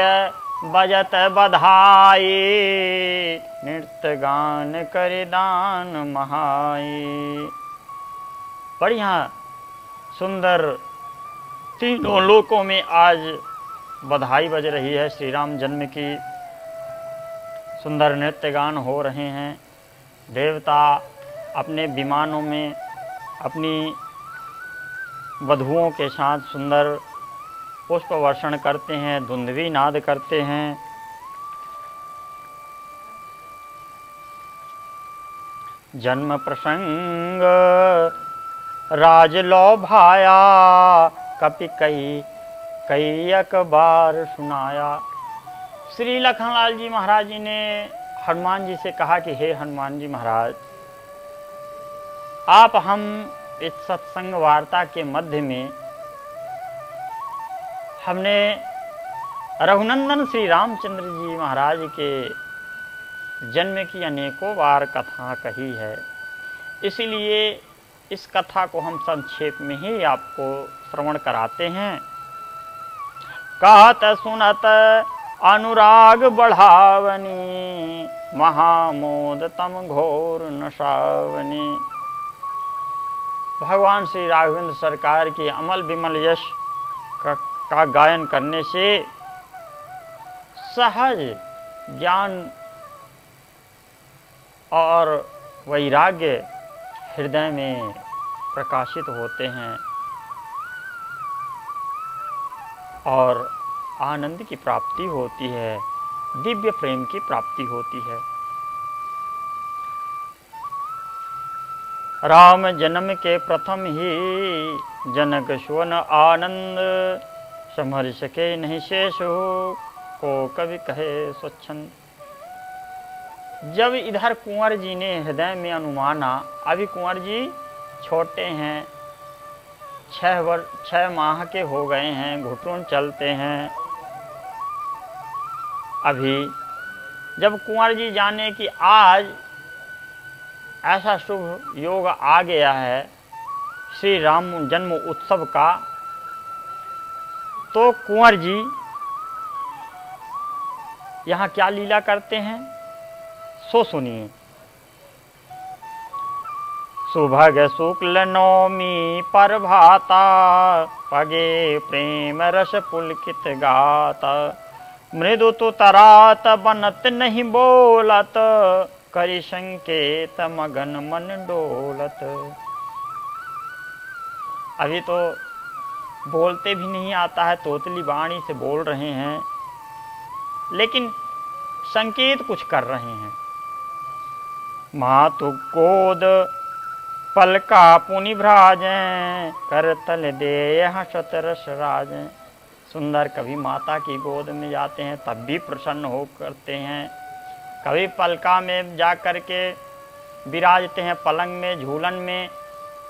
बजत बधाई, नृत्य गान कर दान महाई। बढ़िया सुंदर तीनों लोकों में आज बधाई बज रही है श्री राम जन्म की। सुंदर नृत्य गान हो रहे हैं। देवता अपने विमानों में अपनी वधुओं के साथ सुंदर पुष्प वर्षण करते हैं, धुंधवी नाद करते हैं। जन्म प्रसंग राज लो भाया, कपि कई अकबार सुनाया। श्री लखनलाल जी महाराज जी ने हनुमान जी से कहा कि हे हनुमान जी महाराज, आप हम इस सत्संग वार्ता के मध्य में हमने रघुनंदन श्री रामचंद्र जी महाराज के जन्म की अनेकों बार कथा कही है, इसलिए इस कथा को हम संक्षेप में ही आपको श्रवण कराते हैं। कहत सुनत अनुराग बढ़ावनी, महामोद तम घोर नशावनी। भगवान श्री राघवेंद्र सरकार के अमल विमल यश का गायन करने से सहज ज्ञान और वैराग्य हृदय में प्रकाशित होते हैं और आनंद की प्राप्ति होती है, दिव्य प्रेम की प्राप्ति होती है। राम जन्म के प्रथम ही जनक सुवन आनंद, संभर सके नहीं शेष हो को कवि कहे स्वच्छंद। जब इधर कुंवर जी ने हृदय में अनुमाना, अभी कुंवर जी छोटे हैं, 6 माह के हो गए हैं, घुटुन चलते हैं। अभी जब कुंवर जी जाने कि आज ऐसा शुभ योग आ गया है श्री राम जन्म उत्सव का, तो कुंवर जी यहाँ क्या लीला करते हैं सो सुनिए। सुभग शुक्ल नौमी पर भाता, पगे प्रेम रस पुलकित गाता। मृदु तो तरात बनत नहीं बोलत, करि संकेत मगन मन डोलत। अभी तो बोलते भी नहीं आता है, तोतली वाणी से बोल रहे हैं, लेकिन संकेत कुछ कर रहे हैं। मातु गोद पलका पुनि भ्राजें, करतल दे हसत रस राजें। सुंदर कभी माता की गोद में जाते हैं तब भी प्रसन्न हो करते हैं, कभी पलका में जा कर के विराजते हैं, पलंग में झूलन में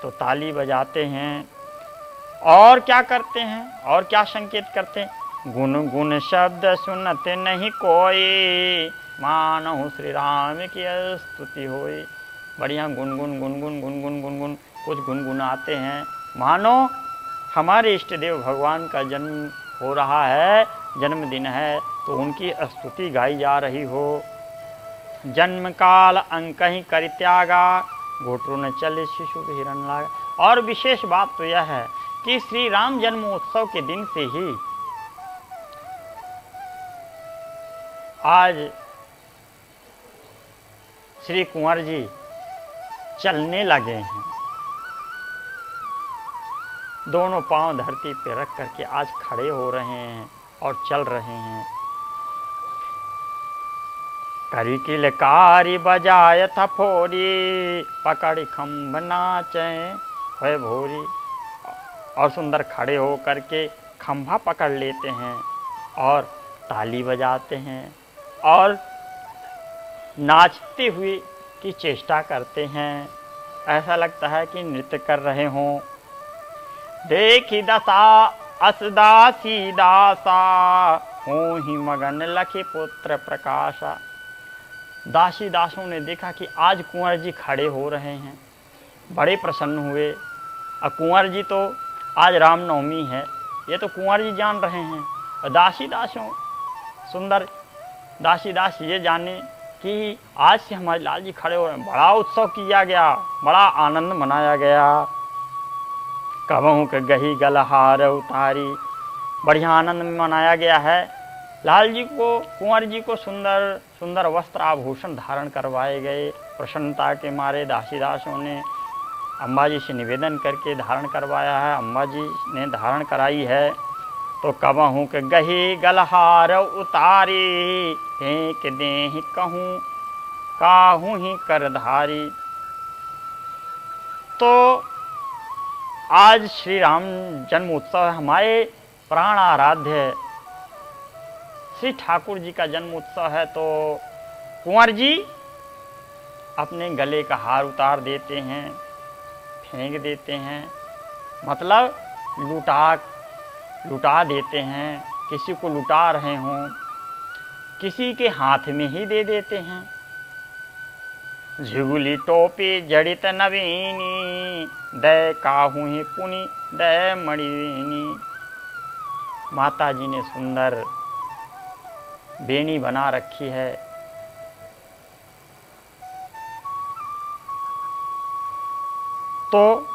तो ताली बजाते हैं। और क्या करते हैं, और क्या संकेत करते हैं। गुन गुन शब्द सुनते नहीं कोई, मानहु श्री राम की स्तुति होई। बढ़िया गुनगुन गुनगुन गुनगुन गुनगुन कुछ गुनगुनाते हैं, मानो हमारे इष्ट देव भगवान का जन्म हो रहा है, जन्मदिन है, तो उनकी स्तुति गाई जा रही हो। जन्म काल अंकहि कर त्यागा, घोटरू न चले शिशु हिरन लागा। और विशेष बात तो यह है कि श्री राम जन्मोत्सव के दिन से ही आज श्री कुंवर जी चलने लगे हैं। दोनों पांव धरती पर रख करके आज खड़े हो रहे हैं और चल रहे हैं। करी किलकारी बजाय था फोरी, पकड़ी खम्भ नाचे है भोरी। और सुंदर खड़े हो करके खंभा पकड़ लेते हैं और ताली बजाते हैं और नाचते हुए की चेष्टा करते हैं। ऐसा लगता है कि नृत्य कर रहे हों। देखी दशा असदासी दासा, हो ही मगन लखी पुत्र प्रकाशा। दासी दासों ने देखा कि आज कुंवर जी खड़े हो रहे हैं, बड़े प्रसन्न हुए। और कुंवर जी तो आज रामनवमी है, ये तो कुंवर जी जान रहे हैं। और दासी दासों सुंदर दासी दास ये जाने कि आज से हमारे लाल जी खड़े हो रहे हैं। बड़ा उत्सव किया गया, बड़ा आनंद मनाया गया। कबहू के गही गलहार उतारी, बढ़िया आनंद में मनाया गया है। लाल जी को, कुंवर जी को सुंदर सुंदर वस्त्र आभूषण धारण करवाए गए। प्रसन्नता के मारे दासी दासों ने अम्बा जी से निवेदन करके धारण करवाया है, अम्बा जी ने धारण कराई है। तो कबहू के गही गलहार उतारी, फेंक देहि कहूँ काहू ही करधारी। तो आज श्री राम जन्म उत्सव है, हमारे प्राण आराध्य श्री ठाकुर जी का जन्म उत्सव है। तो कुंवर जी अपने गले का हार उतार देते हैं, फेंक देते हैं, मतलब लुटा देते हैं। किसी को लुटा रहे हों, किसी के हाथ में ही दे देते हैं। झिगुली टोपी जड़ित नवीनी, दय काहू ही पुनि दय मणिनी। माता जी ने सुंदर बेनी बना रखी है। तो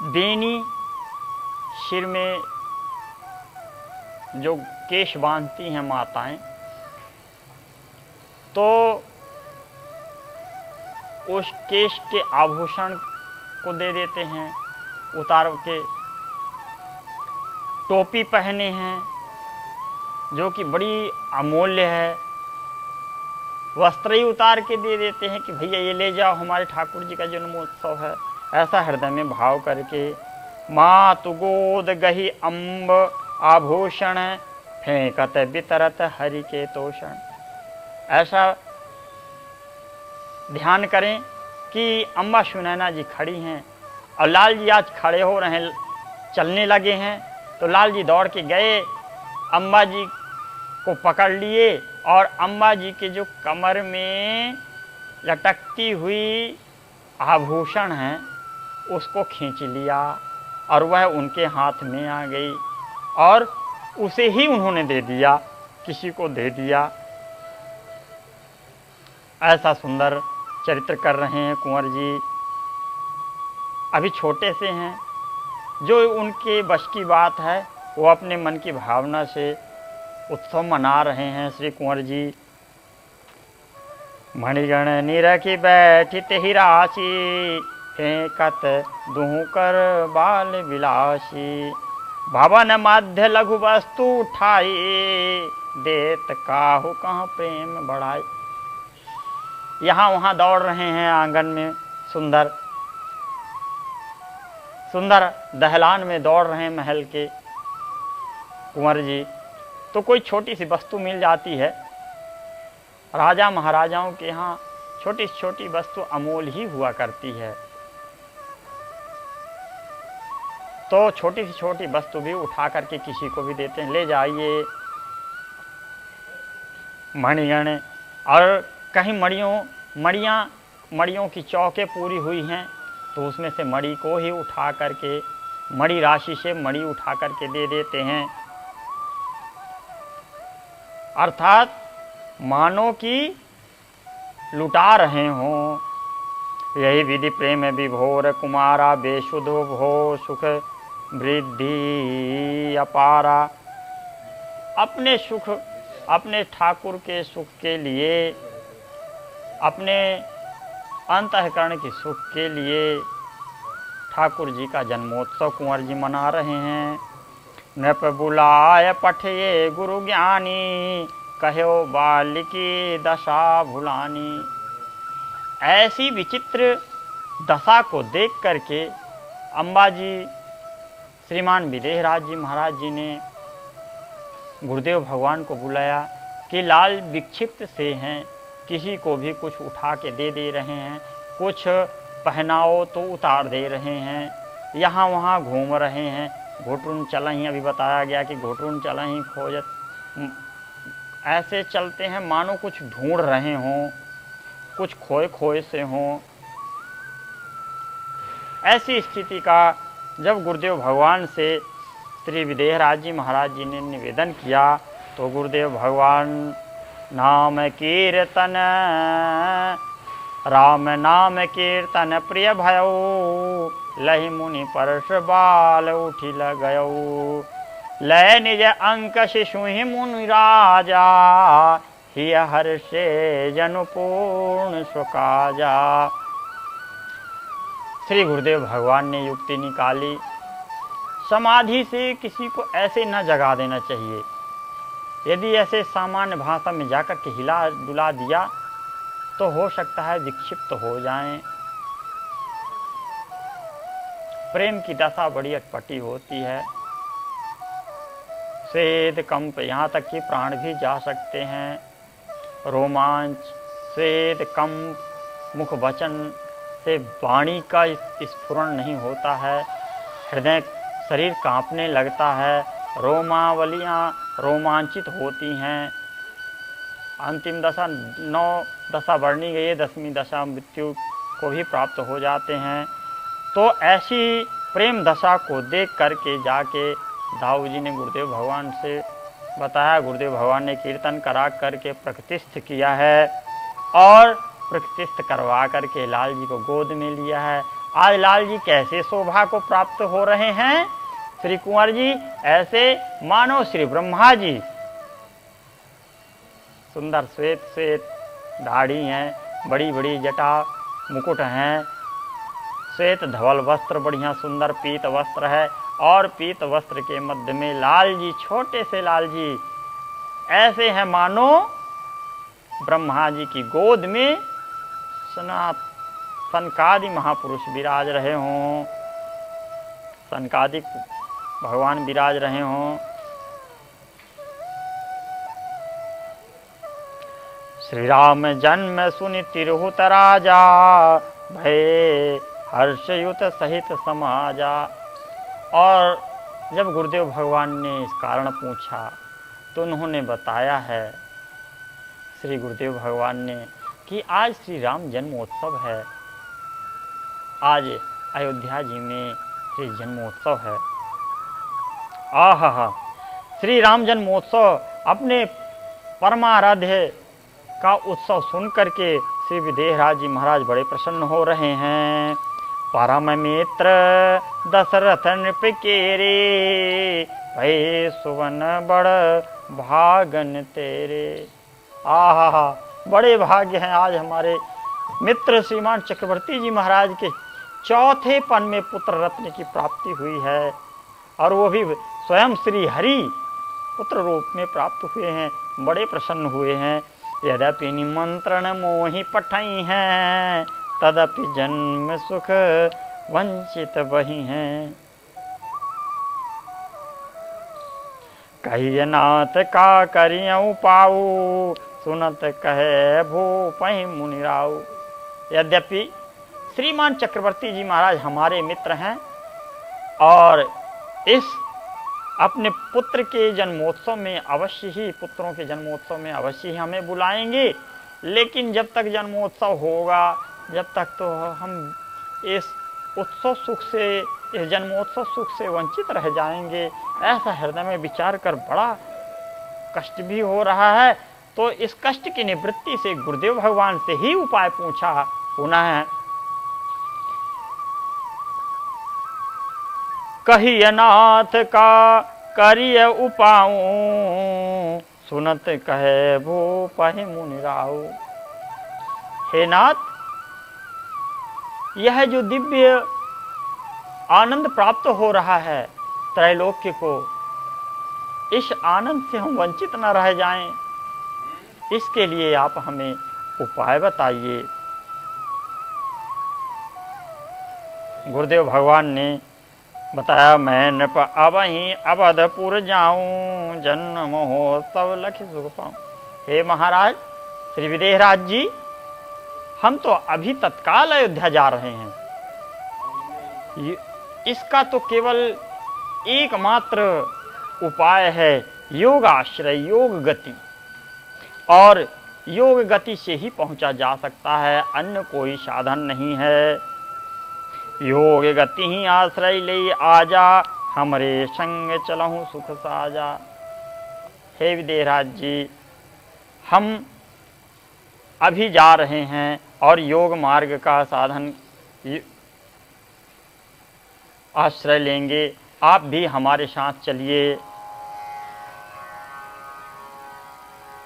बेनी सिर में जो केश बांधती हैं माताएं, तो उस केश के आभूषण को दे देते हैं, उतार के टोपी पहने हैं जो कि बड़ी अमूल्य है, वस्त्र ही उतार के दे देते हैं कि भैया ये ले जाओ, हमारे ठाकुर जी का जन्मोत्सव है। ऐसा हृदय में भाव करके मातु गोद गही अम्ब आभूषण, फेंकत बितरत हरि के तोषण। ऐसा ध्यान करें कि अम्बा सुनैना जी खड़ी हैं और लाल जी आज खड़े हो रहे हैं, चलने लगे हैं। तो लाल जी दौड़ के गए, अम्बा जी को पकड़ लिए और अम्बा जी के जो कमर में लटकती हुई आभूषण हैं उसको खींच लिया और वह उनके हाथ में आ गई और उसे ही उन्होंने दे दिया, किसी को दे दिया। ऐसा सुंदर चरित्र कर रहे हैं कुंवर जी। अभी छोटे से हैं, जो उनके बश की बात है वो अपने मन की भावना से उत्सव मना रहे हैं श्री कुंवर जी। मणिगण निरखी बैठित ही राशि, फेंकत दुहु कर बाल विलासी। भवन मध्य लघु वस्तु उठाई, देत काहू कहाँ प्रेम बढ़ाई। यहाँ वहाँ दौड़ रहे हैं आंगन में, सुंदर सुंदर दहलान में दौड़ रहे हैं महल के कुंवर जी। तो कोई छोटी सी वस्तु मिल जाती है, राजा महाराजाओं के यहाँ छोटी से छोटी वस्तु अमूल ही हुआ करती है। तो छोटी से छोटी वस्तु भी उठा करके किसी को भी देते हैं, ले जाइए। मणिगण, और कहीं मड़ियों की चौकें पूरी हुई हैं तो उसमें से मणि को ही उठा करके, मणि राशि से मणि उठा करके दे देते हैं। अर्थात मानो कि लुटा रहे हों। यही विधि प्रेम विभोर कुमारा, बेशुद्ध भो सुख वृद्धि अपारा। अपने सुख, अपने ठाकुर के सुख के लिए, अपने अंतःकरण के सुख के लिए ठाकुर जी का जन्मोत्सव कुंवर जी मना रहे हैं। नृप बुलाय पठये गुरु ज्ञानी, कहो बालिकी दशा भुलानी। ऐसी विचित्र दशा को देख करके अम्बा जी, श्रीमान विदेहराज जी महाराज जी ने गुरुदेव भगवान को बुलाया कि लाल विक्षिप्त से हैं, किसी को भी कुछ उठा के दे रहे हैं, कुछ पहनाओ तो उतार दे रहे हैं, यहाँ वहाँ घूम रहे हैं, घुटुन चला ही, अभी बताया गया कि घुटुन चला ही खोजत, ऐसे चलते हैं मानो कुछ ढूंढ रहे हों, कुछ खोए खोए से हों। ऐसी स्थिति का जब गुरुदेव भगवान से श्री विदेहराज जी महाराज जी ने निवेदन किया तो गुरुदेव भगवान नाम कीर्तन राम नाम कीर्तन प्रिय भयो लहि मुनि परश बाल उठी लगयो लय निज अंक शिशु ही मुनि राजा हिय हर्षे जनु पूर्ण सुकाजा। श्री गुरुदेव भगवान ने युक्ति निकाली, समाधि से किसी को ऐसे न जगा देना चाहिए। यदि ऐसे सामान्य भाषा में जाकर के हिला डुला दिया तो हो सकता है विक्षिप्त हो जाएं। प्रेम की दशा बड़ी अटपटी होती है, स्वेद कंप, यहाँ तक कि प्राण भी जा सकते हैं। रोमांच, स्वेद कंप, मुख वचन से वाणी का स्फुरण नहीं होता है, हृदय शरीर कांपने लगता है, रोमावलियाँ रोमांचित होती हैं। अंतिम दशा 9 दशा बढ़नी गई है, 10वीं दशा मृत्यु को भी प्राप्त हो जाते हैं। तो ऐसी प्रेम दशा को देख करके जाके दाऊ जी ने गुरुदेव भगवान से बताया। गुरुदेव भगवान ने कीर्तन करा करके प्रकृतिस्थ किया है और प्रकृतिस्थ करवा करके लाल जी को गोद में लिया है। आज लाल जी कैसे शोभा को प्राप्त हो रहे हैं श्री कुंवर जी, ऐसे मानो श्री ब्रह्मा जी। सुंदर श्वेत श्वेत दाढ़ी हैं, बड़ी बड़ी जटा मुकुट हैं, श्वेत धवल वस्त्र, बढ़िया सुंदर पीत वस्त्र है और पीत वस्त्र के मध्य में लाल जी, छोटे से लाल जी ऐसे हैं मानो ब्रह्मा जी की गोद में सनकादि महापुरुष विराज रहे हों, सनकादि भगवान विराज रहे हों। श्री राम जन्म सुनि तिरहुत राजा भय हर्षयुत सहित समाजा। और जब गुरुदेव भगवान ने इस कारण पूछा तो उन्होंने बताया है श्री गुरुदेव भगवान ने कि आज श्री राम जन्मोत्सव है, आज अयोध्या जी में श्री जन्मोत्सव है। आहा, श्री राम जन्मोत्सव अपने परमाराध्य का उत्सव सुन करके श्री विदेहराज जी महाराज बड़े प्रसन्न हो रहे हैं। परम मित्र दशरथ नृप केरे भय सुवन बड़ भागन तेरे। आहा, बड़े भाग्य हैं आज हमारे मित्र श्रीमान चक्रवर्ती जी महाराज के चौथे पन में पुत्र रत्न की प्राप्ति हुई है और वो भी स्वयं श्री हरि पुत्र रूप में प्राप्त हुए हैं, बड़े प्रसन्न हुए हैं। यद्यपि निमंत्रण मोहि पठाई हैं तदपि जन्म सुख वंचित वही हैं। कहिय नाथ का करियऊ पाऊ सुनत कहे भूपहि मुनिराऊ। यद्यपि श्रीमान चक्रवर्ती जी महाराज हमारे मित्र हैं और इस अपने पुत्र के जन्मोत्सव में अवश्य ही, पुत्रों के जन्मोत्सव में अवश्य ही हमें बुलाएंगे, लेकिन जब तक जन्मोत्सव होगा जब तक तो हम इस उत्सव सुख से, इस जन्मोत्सव सुख से वंचित रह जाएंगे। ऐसा हृदय में विचार कर बड़ा कष्ट भी हो रहा है। तो इस कष्ट की निवृत्ति से गुरुदेव भगवान से ही उपाय पूछा। पुनः कहिय नाथ का करिय उपाऊ सुनत कहे भूपहि मुनिराऊ। हे नाथ, यह जो दिव्य आनंद प्राप्त हो रहा है त्रैलोक्य को, इस आनंद से हम वंचित न रह जाएं, इसके लिए आप हमें उपाय बताइए। गुरुदेव भगवान ने बताया, मैं नृप अबहि अवधपुर जाऊं जन्म महोत्सव लखि सुख पाऊं। हे महाराज श्री विदेहराज जी, हम तो अभी तत्काल अयोध्या जा रहे हैं। इसका तो केवल एकमात्र उपाय है योगाश्रय, योग गति, और योग गति से ही पहुंचा जा सकता है, अन्य कोई साधन नहीं है। योग गति ही आश्रय ले आजा, हमरे संग चलहूँ सुख साजा। हे विदेहराज जी, हम अभी जा रहे हैं और योग मार्ग का साधन आश्रय लेंगे, आप भी हमारे साथ चलिए,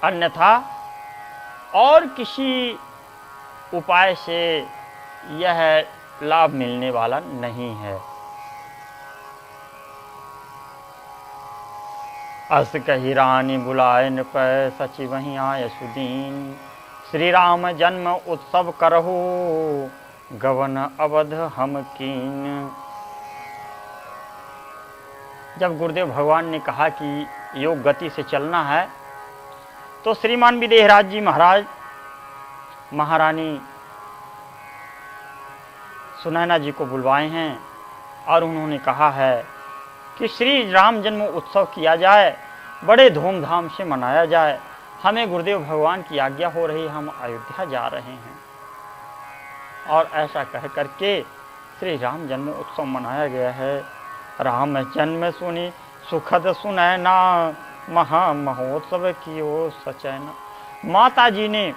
अन्यथा और किसी उपाय से यह लाभ मिलने वाला नहीं है। अस कही रानी बुलाए नृप, सचि वहीं आय सुदीन। श्री राम जन्म उत्सव करहु, गवन अवध हम कीन। जब गुरुदेव भगवान ने कहा कि योग गति से चलना है, तो श्रीमान विदेहराज जी महाराज महारानी सुनैना जी को बुलवाए हैं और उन्होंने कहा है कि श्री राम जन्म उत्सव किया जाए, बड़े धूमधाम से मनाया जाए। हमें गुरुदेव भगवान की आज्ञा हो रही, हम अयोध्या जा रहे हैं। और ऐसा कह करके श्री राम जन्म उत्सव मनाया गया है। राम जन्म सुनी सुखद सुनैना, महा महोत्सव कियो सचैना। माता जी ने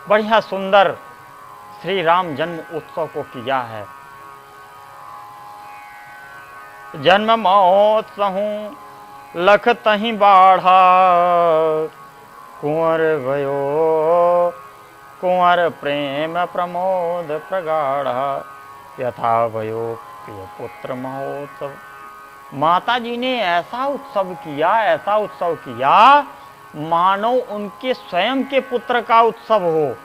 बढ़िया सुंदर श्री राम जन्म उत्सव को किया है। जन्म महोत्सव लख तहीं बाढ़ा, कुंवर भयो कुंवर प्रेम प्रमोद प्रगाढ़ा, यथा भयो प्रिय पुत्र महोत्सव। माता जी ने ऐसा उत्सव किया मानो उनके स्वयं के पुत्र का उत्सव हो।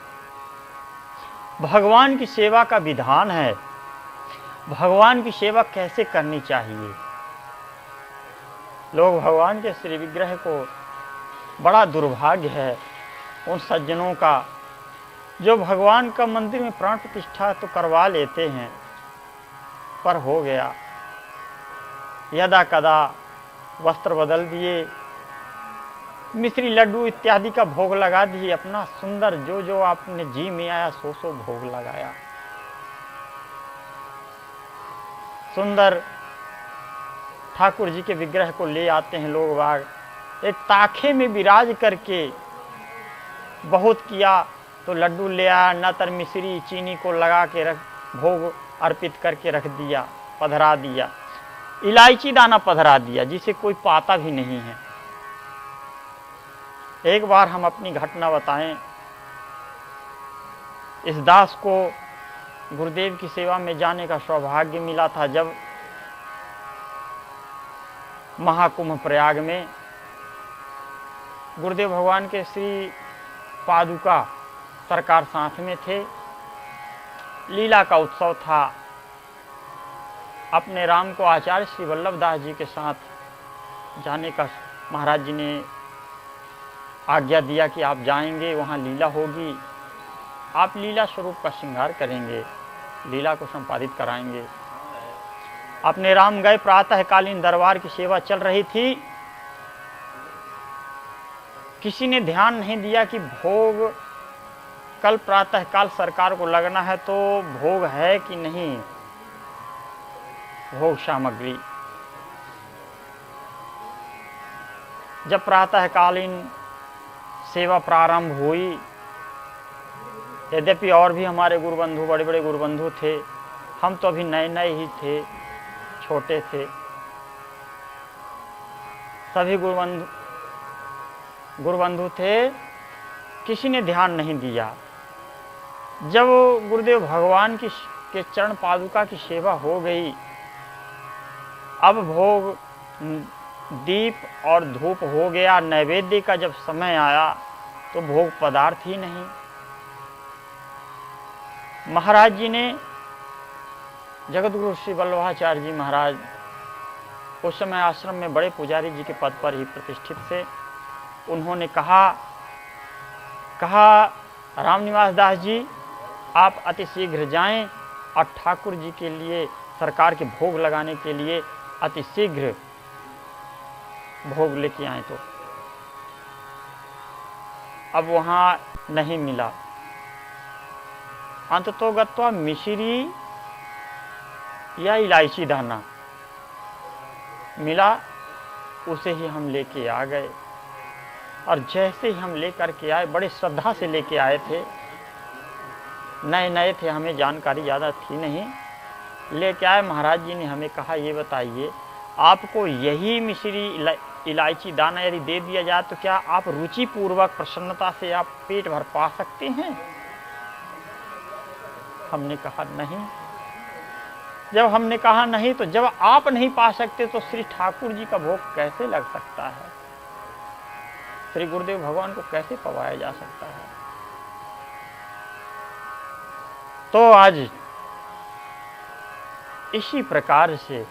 भगवान की सेवा का विधान है, भगवान की सेवा कैसे करनी चाहिए। लोग भगवान के श्री विग्रह को, बड़ा दुर्भाग्य है उन सज्जनों का जो भगवान का मंदिर में प्राण प्रतिष्ठा तो करवा लेते हैं, पर हो गया यदा कदा वस्त्र बदल दिए, मिश्री लड्डू इत्यादि का भोग लगा दिए, अपना सुंदर जो जो आपने जी में आया सो सो भोग लगाया। सुंदर ठाकुर जी के विग्रह को ले आते हैं लोग बाग, एक ताखे में विराज करके बहुत किया तो लड्डू ले आया, नतर मिश्री चीनी को लगा के रख भोग अर्पित करके रख दिया, पधरा दिया, इलायची दाना पधरा दिया जिसे कोई पाता भी नहीं है। एक बार हम अपनी घटना बताएं। इस दास को गुरुदेव की सेवा में जाने का सौभाग्य मिला था जब महाकुंभ प्रयाग में गुरुदेव भगवान के श्री पादुका सरकार साथ में थे, लीला का उत्सव था। अपने राम को आचार्य श्री वल्लभ दास जी के साथ जाने का महाराज जी ने आज्ञा दिया कि आप जाएंगे, वहाँ लीला होगी, आप लीला स्वरूप का श्रृंगार करेंगे, लीला को संपादित कराएंगे। अपने राम गए, प्रातःकालीन दरबार की सेवा चल रही थी। किसी ने ध्यान नहीं दिया कि भोग कल प्रातःकाल सरकार को लगना है, तो भोग है कि नहीं, भोग सामग्री। जब प्रातःकालीन सेवा प्रारंभ हुई, यद्यपि और भी हमारे गुरुबंधु, बड़े बड़े गुरुबंधु थे, हम तो अभी नए नए ही थे, छोटे थे। सभी गुरुबंधु थे, किसी ने ध्यान नहीं दिया। जब गुरुदेव भगवान के चरण पादुका की सेवा हो गई, अब भोग दीप और धूप हो गया, नैवेद्य का जब समय आया तो भोग पदार्थ ही नहीं। महाराज जी ने, जगतगुरु श्री वल्लभाचार्य जी महाराज उस समय आश्रम में बड़े पुजारी जी के पद पर ही प्रतिष्ठित थे, उन्होंने कहा रामनिवास दास जी, आप अति शीघ्र जाएं और ठाकुर जी के लिए, सरकार के भोग लगाने के लिए अति शीघ्र भोग लेके आए। तो अब वहाँ नहीं मिला। अंततोगत्वा मिश्री या इलायची दाना मिला, उसे ही हम लेके आ गए। और जैसे ही हम लेकर के आए, बड़े श्रद्धा से लेके आए थे, नए नए थे, हमें जानकारी ज़्यादा थी नहीं, लेके आए। महाराज जी ने हमें कहा, ये बताइए आपको यही मिश्री इलायची दाना यदि दे दिया जाए तो क्या आप रुचि पूर्वक प्रसन्नता से आप पेट भर पा सकते हैं? हमने कहा नहीं। जब हमने कहा नहीं, तो जब आप नहीं पा सकते तो श्री ठाकुर जी का भोग कैसे लग सकता है? श्री गुरुदेव भगवान को कैसे पवाया जा सकता है? तो आज इसी प्रकार से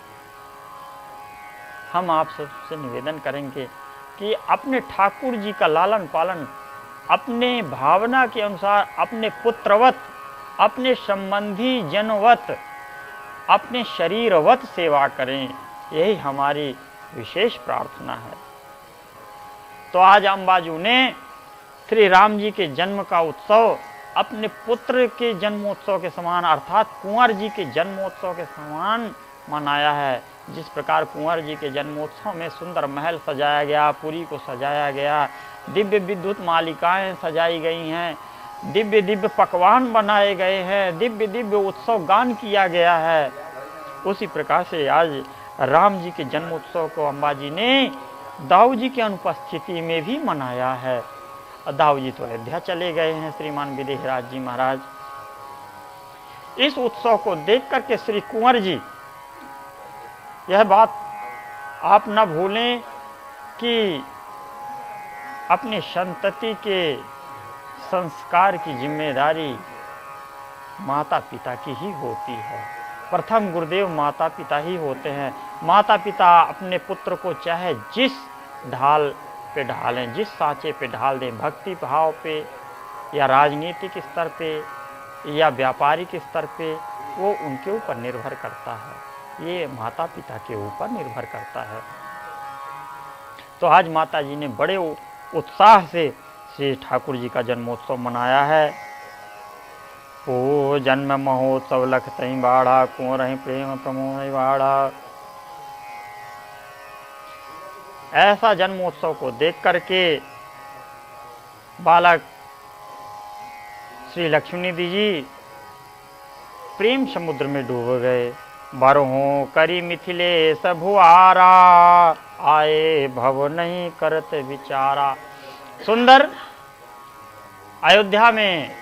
हम आप सबसे निवेदन करेंगे कि अपने ठाकुर जी का लालन पालन अपने भावना के अनुसार, अपने पुत्रवत, अपने संबंधी जनवत, अपने शरीरवत सेवा करें। यही हमारी विशेष प्रार्थना है। तो आज अंबाजू ने श्री राम जी के जन्म का उत्सव अपने पुत्र के जन्मोत्सव के समान, अर्थात कुंवर जी के जन्मोत्सव के समान मनाया है। जिस प्रकार कुंवर जी के जन्मोत्सव में सुंदर महल सजाया गया, पुरी को सजाया गया, दिव्य विद्युत मालिकाएं सजाई गई हैं, दिव्य दिव्य पकवान बनाए गए हैं, दिव्य दिव्य उत्सव गान किया गया है, उसी प्रकार से आज राम जी के जन्मोत्सव को अंबाजी ने दाऊ जी की अनुपस्थिति में भी मनाया है। दाऊ जी तो अयोध्या चले गए हैं, श्रीमान विदेहराज जी महाराज। इस उत्सव को देख करके श्री कुंवर जी, यह बात आप न भूलें कि अपनी संतति के संस्कार की जिम्मेदारी माता पिता की ही होती है। प्रथम गुरुदेव माता पिता ही होते हैं। माता पिता अपने पुत्र को चाहे जिस ढाल पे ढालें, जिस सांचे पे ढाल दें, भक्ति भाव पे या राजनीतिक स्तर पे या व्यापारिक स्तर पे, वो उनके ऊपर निर्भर करता है। ये माता पिता के ऊपर निर्भर करता है। तो आज माता जी ने बड़े उत्साह से श्री ठाकुर जी का जन्मोत्सव मनाया है। ओ जन्म महोत्सव लखतई बाड़ा, कुंवर रही प्रेम प्रमोद बाड़ा। ऐसा जन्मोत्सव को देख करके बालक श्री लक्ष्मीनिधि जी प्रेम समुद्र में डूब गए। बरहों करी मिथिलेश भुआरा, आए भव नहीं करत विचारा। सुंदर अयोध्या में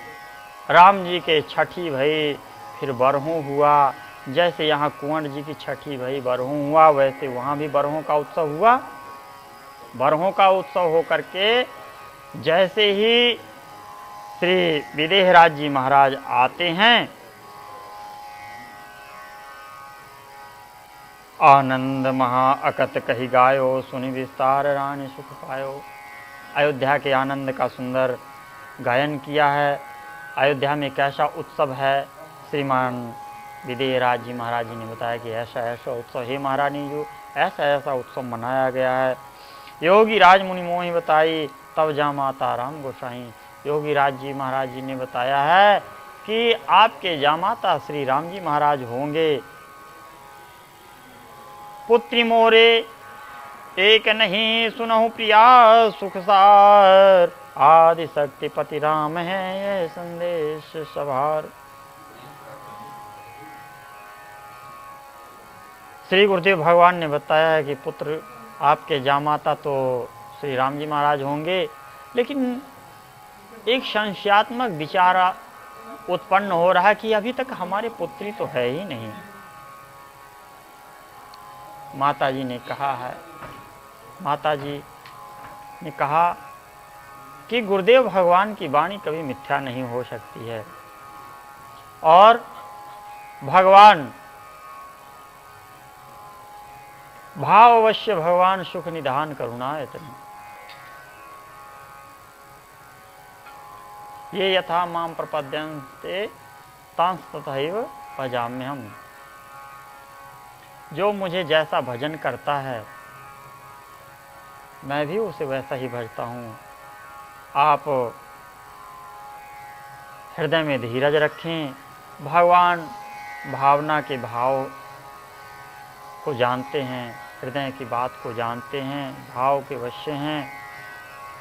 राम जी के छठी भई, फिर बरहों हुआ। जैसे यहाँ कुंवर जी की छठी भई बरहों हुआ, वैसे वहाँ भी बरहों का उत्सव हुआ। बरहों का उत्सव हो करके जैसे ही श्री विदेहराज जी महाराज आते हैं, आनंद महा अकत कही गायो, सुनि विस्तार रानी सुख पायो। अयोध्या के आनंद का सुंदर गायन किया है। अयोध्या में कैसा उत्सव है, श्रीमान विदेहराज जी महाराज जी ने बताया कि ऐसा ऐसा उत्सव, हे महारानी जी, ऐसा ऐसा उत्सव मनाया गया है। योगी राज मुनि मोहि बताई, तब जा माता राम गोसाई। योगी राज जी महाराज जी ने बताया है कि आपके जामाता श्री राम जी महाराज होंगे। पुत्री मोरे एक नहीं सुनहु प्रिया सुखसार, आदि शक्ति पति राम है यह संदेश सवार। श्री गुरुदेव भगवान ने बताया है कि पुत्र आपके जामाता तो श्री राम जी महाराज होंगे, लेकिन एक संशयात्मक विचार उत्पन्न हो रहा है कि अभी तक हमारे पुत्री तो है ही नहीं। माता जी ने कहा है, माता जी ने कहा कि गुरुदेव भगवान की वाणी कभी मिथ्या नहीं हो सकती है, और भगवान भाव अवश्य भगवान सुख निधान करुणायतन। ये यथा माम प्रपद्यन्ते तांस तथैव भजाम्यहम्। जो मुझे जैसा भजन करता है मैं भी उसे वैसा ही भजता हूँ। आप हृदय में धीरज रखें। भगवान भावना के भाव को जानते हैं, हृदय की बात को जानते हैं, भाव के वश हैं।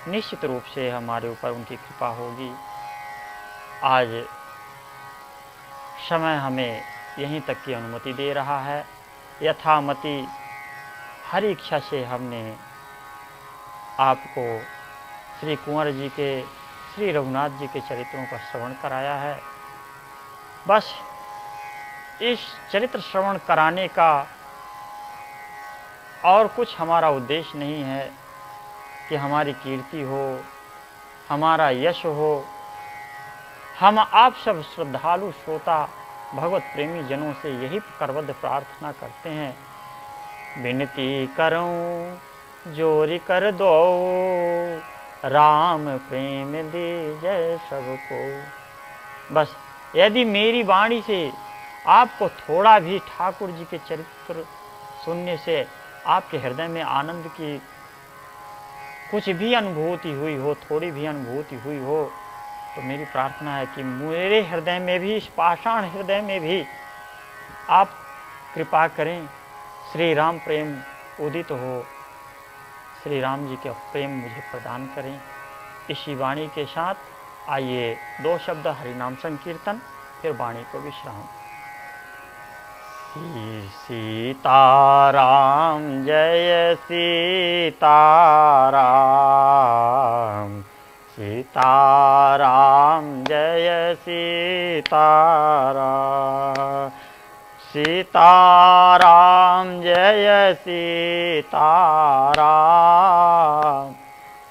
निश्चित रूप से हमारे ऊपर उनकी कृपा होगी। आज समय हमें यहीं तक की अनुमति दे रहा है। यथामति हर इच्छा से हमने आपको श्री कुंवर जी के, श्री रघुनाथ जी के चरित्रों का श्रवण कराया है। बस इस चरित्र श्रवण कराने का और कुछ हमारा उद्देश्य नहीं है कि हमारी कीर्ति हो, हमारा यश हो। हम आप सब श्रद्धालु श्रोता भगवत प्रेमी जनों से यही करबद्ध प्रार्थना करते हैं, विनती करूं जोरी कर दो, राम प्रेम दे जय सबको। बस यदि मेरी वाणी से आपको थोड़ा भी ठाकुर जी के चरित्र सुनने से आपके हृदय में आनंद की कुछ भी अनुभूति हुई हो, थोड़ी भी अनुभूति हुई हो, तो मेरी प्रार्थना है कि मेरे हृदय में भी, इस पाषाण हृदय में भी आप कृपा करें, श्री राम प्रेम उदित हो, श्री राम जी का प्रेम मुझे प्रदान करें। इसी वाणी के साथ आइए 2 शब्द हरिनाम संकीर्तन, फिर वाणी को विश्राम। सीताराम जय सीताराम, सीताराम जय सीताराम, सीताराम जय सीताराम,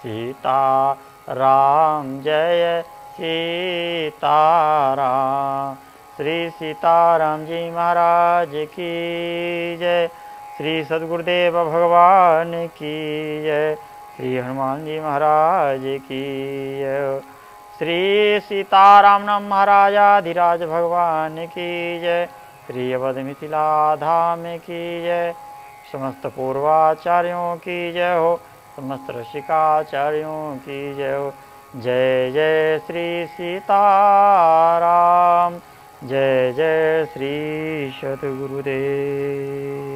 सीताराम जय सीताराम। श्री सीताराम जी महाराज की जय। श्री सद्गुरुदेव भगवान की जय। श्री हनुमान जी महाराज की जय। श्री सीताराम नाम महाराजाधिराज भगवान की जय। श्री अवध मिथिला धाम की जय। समस्त पूर्वाचार्यों की जय हो, समस्त रसिकाचार्यों की जय हो। जय जय श्री सीताराम, जय जय श्री सद्गुरुदेव।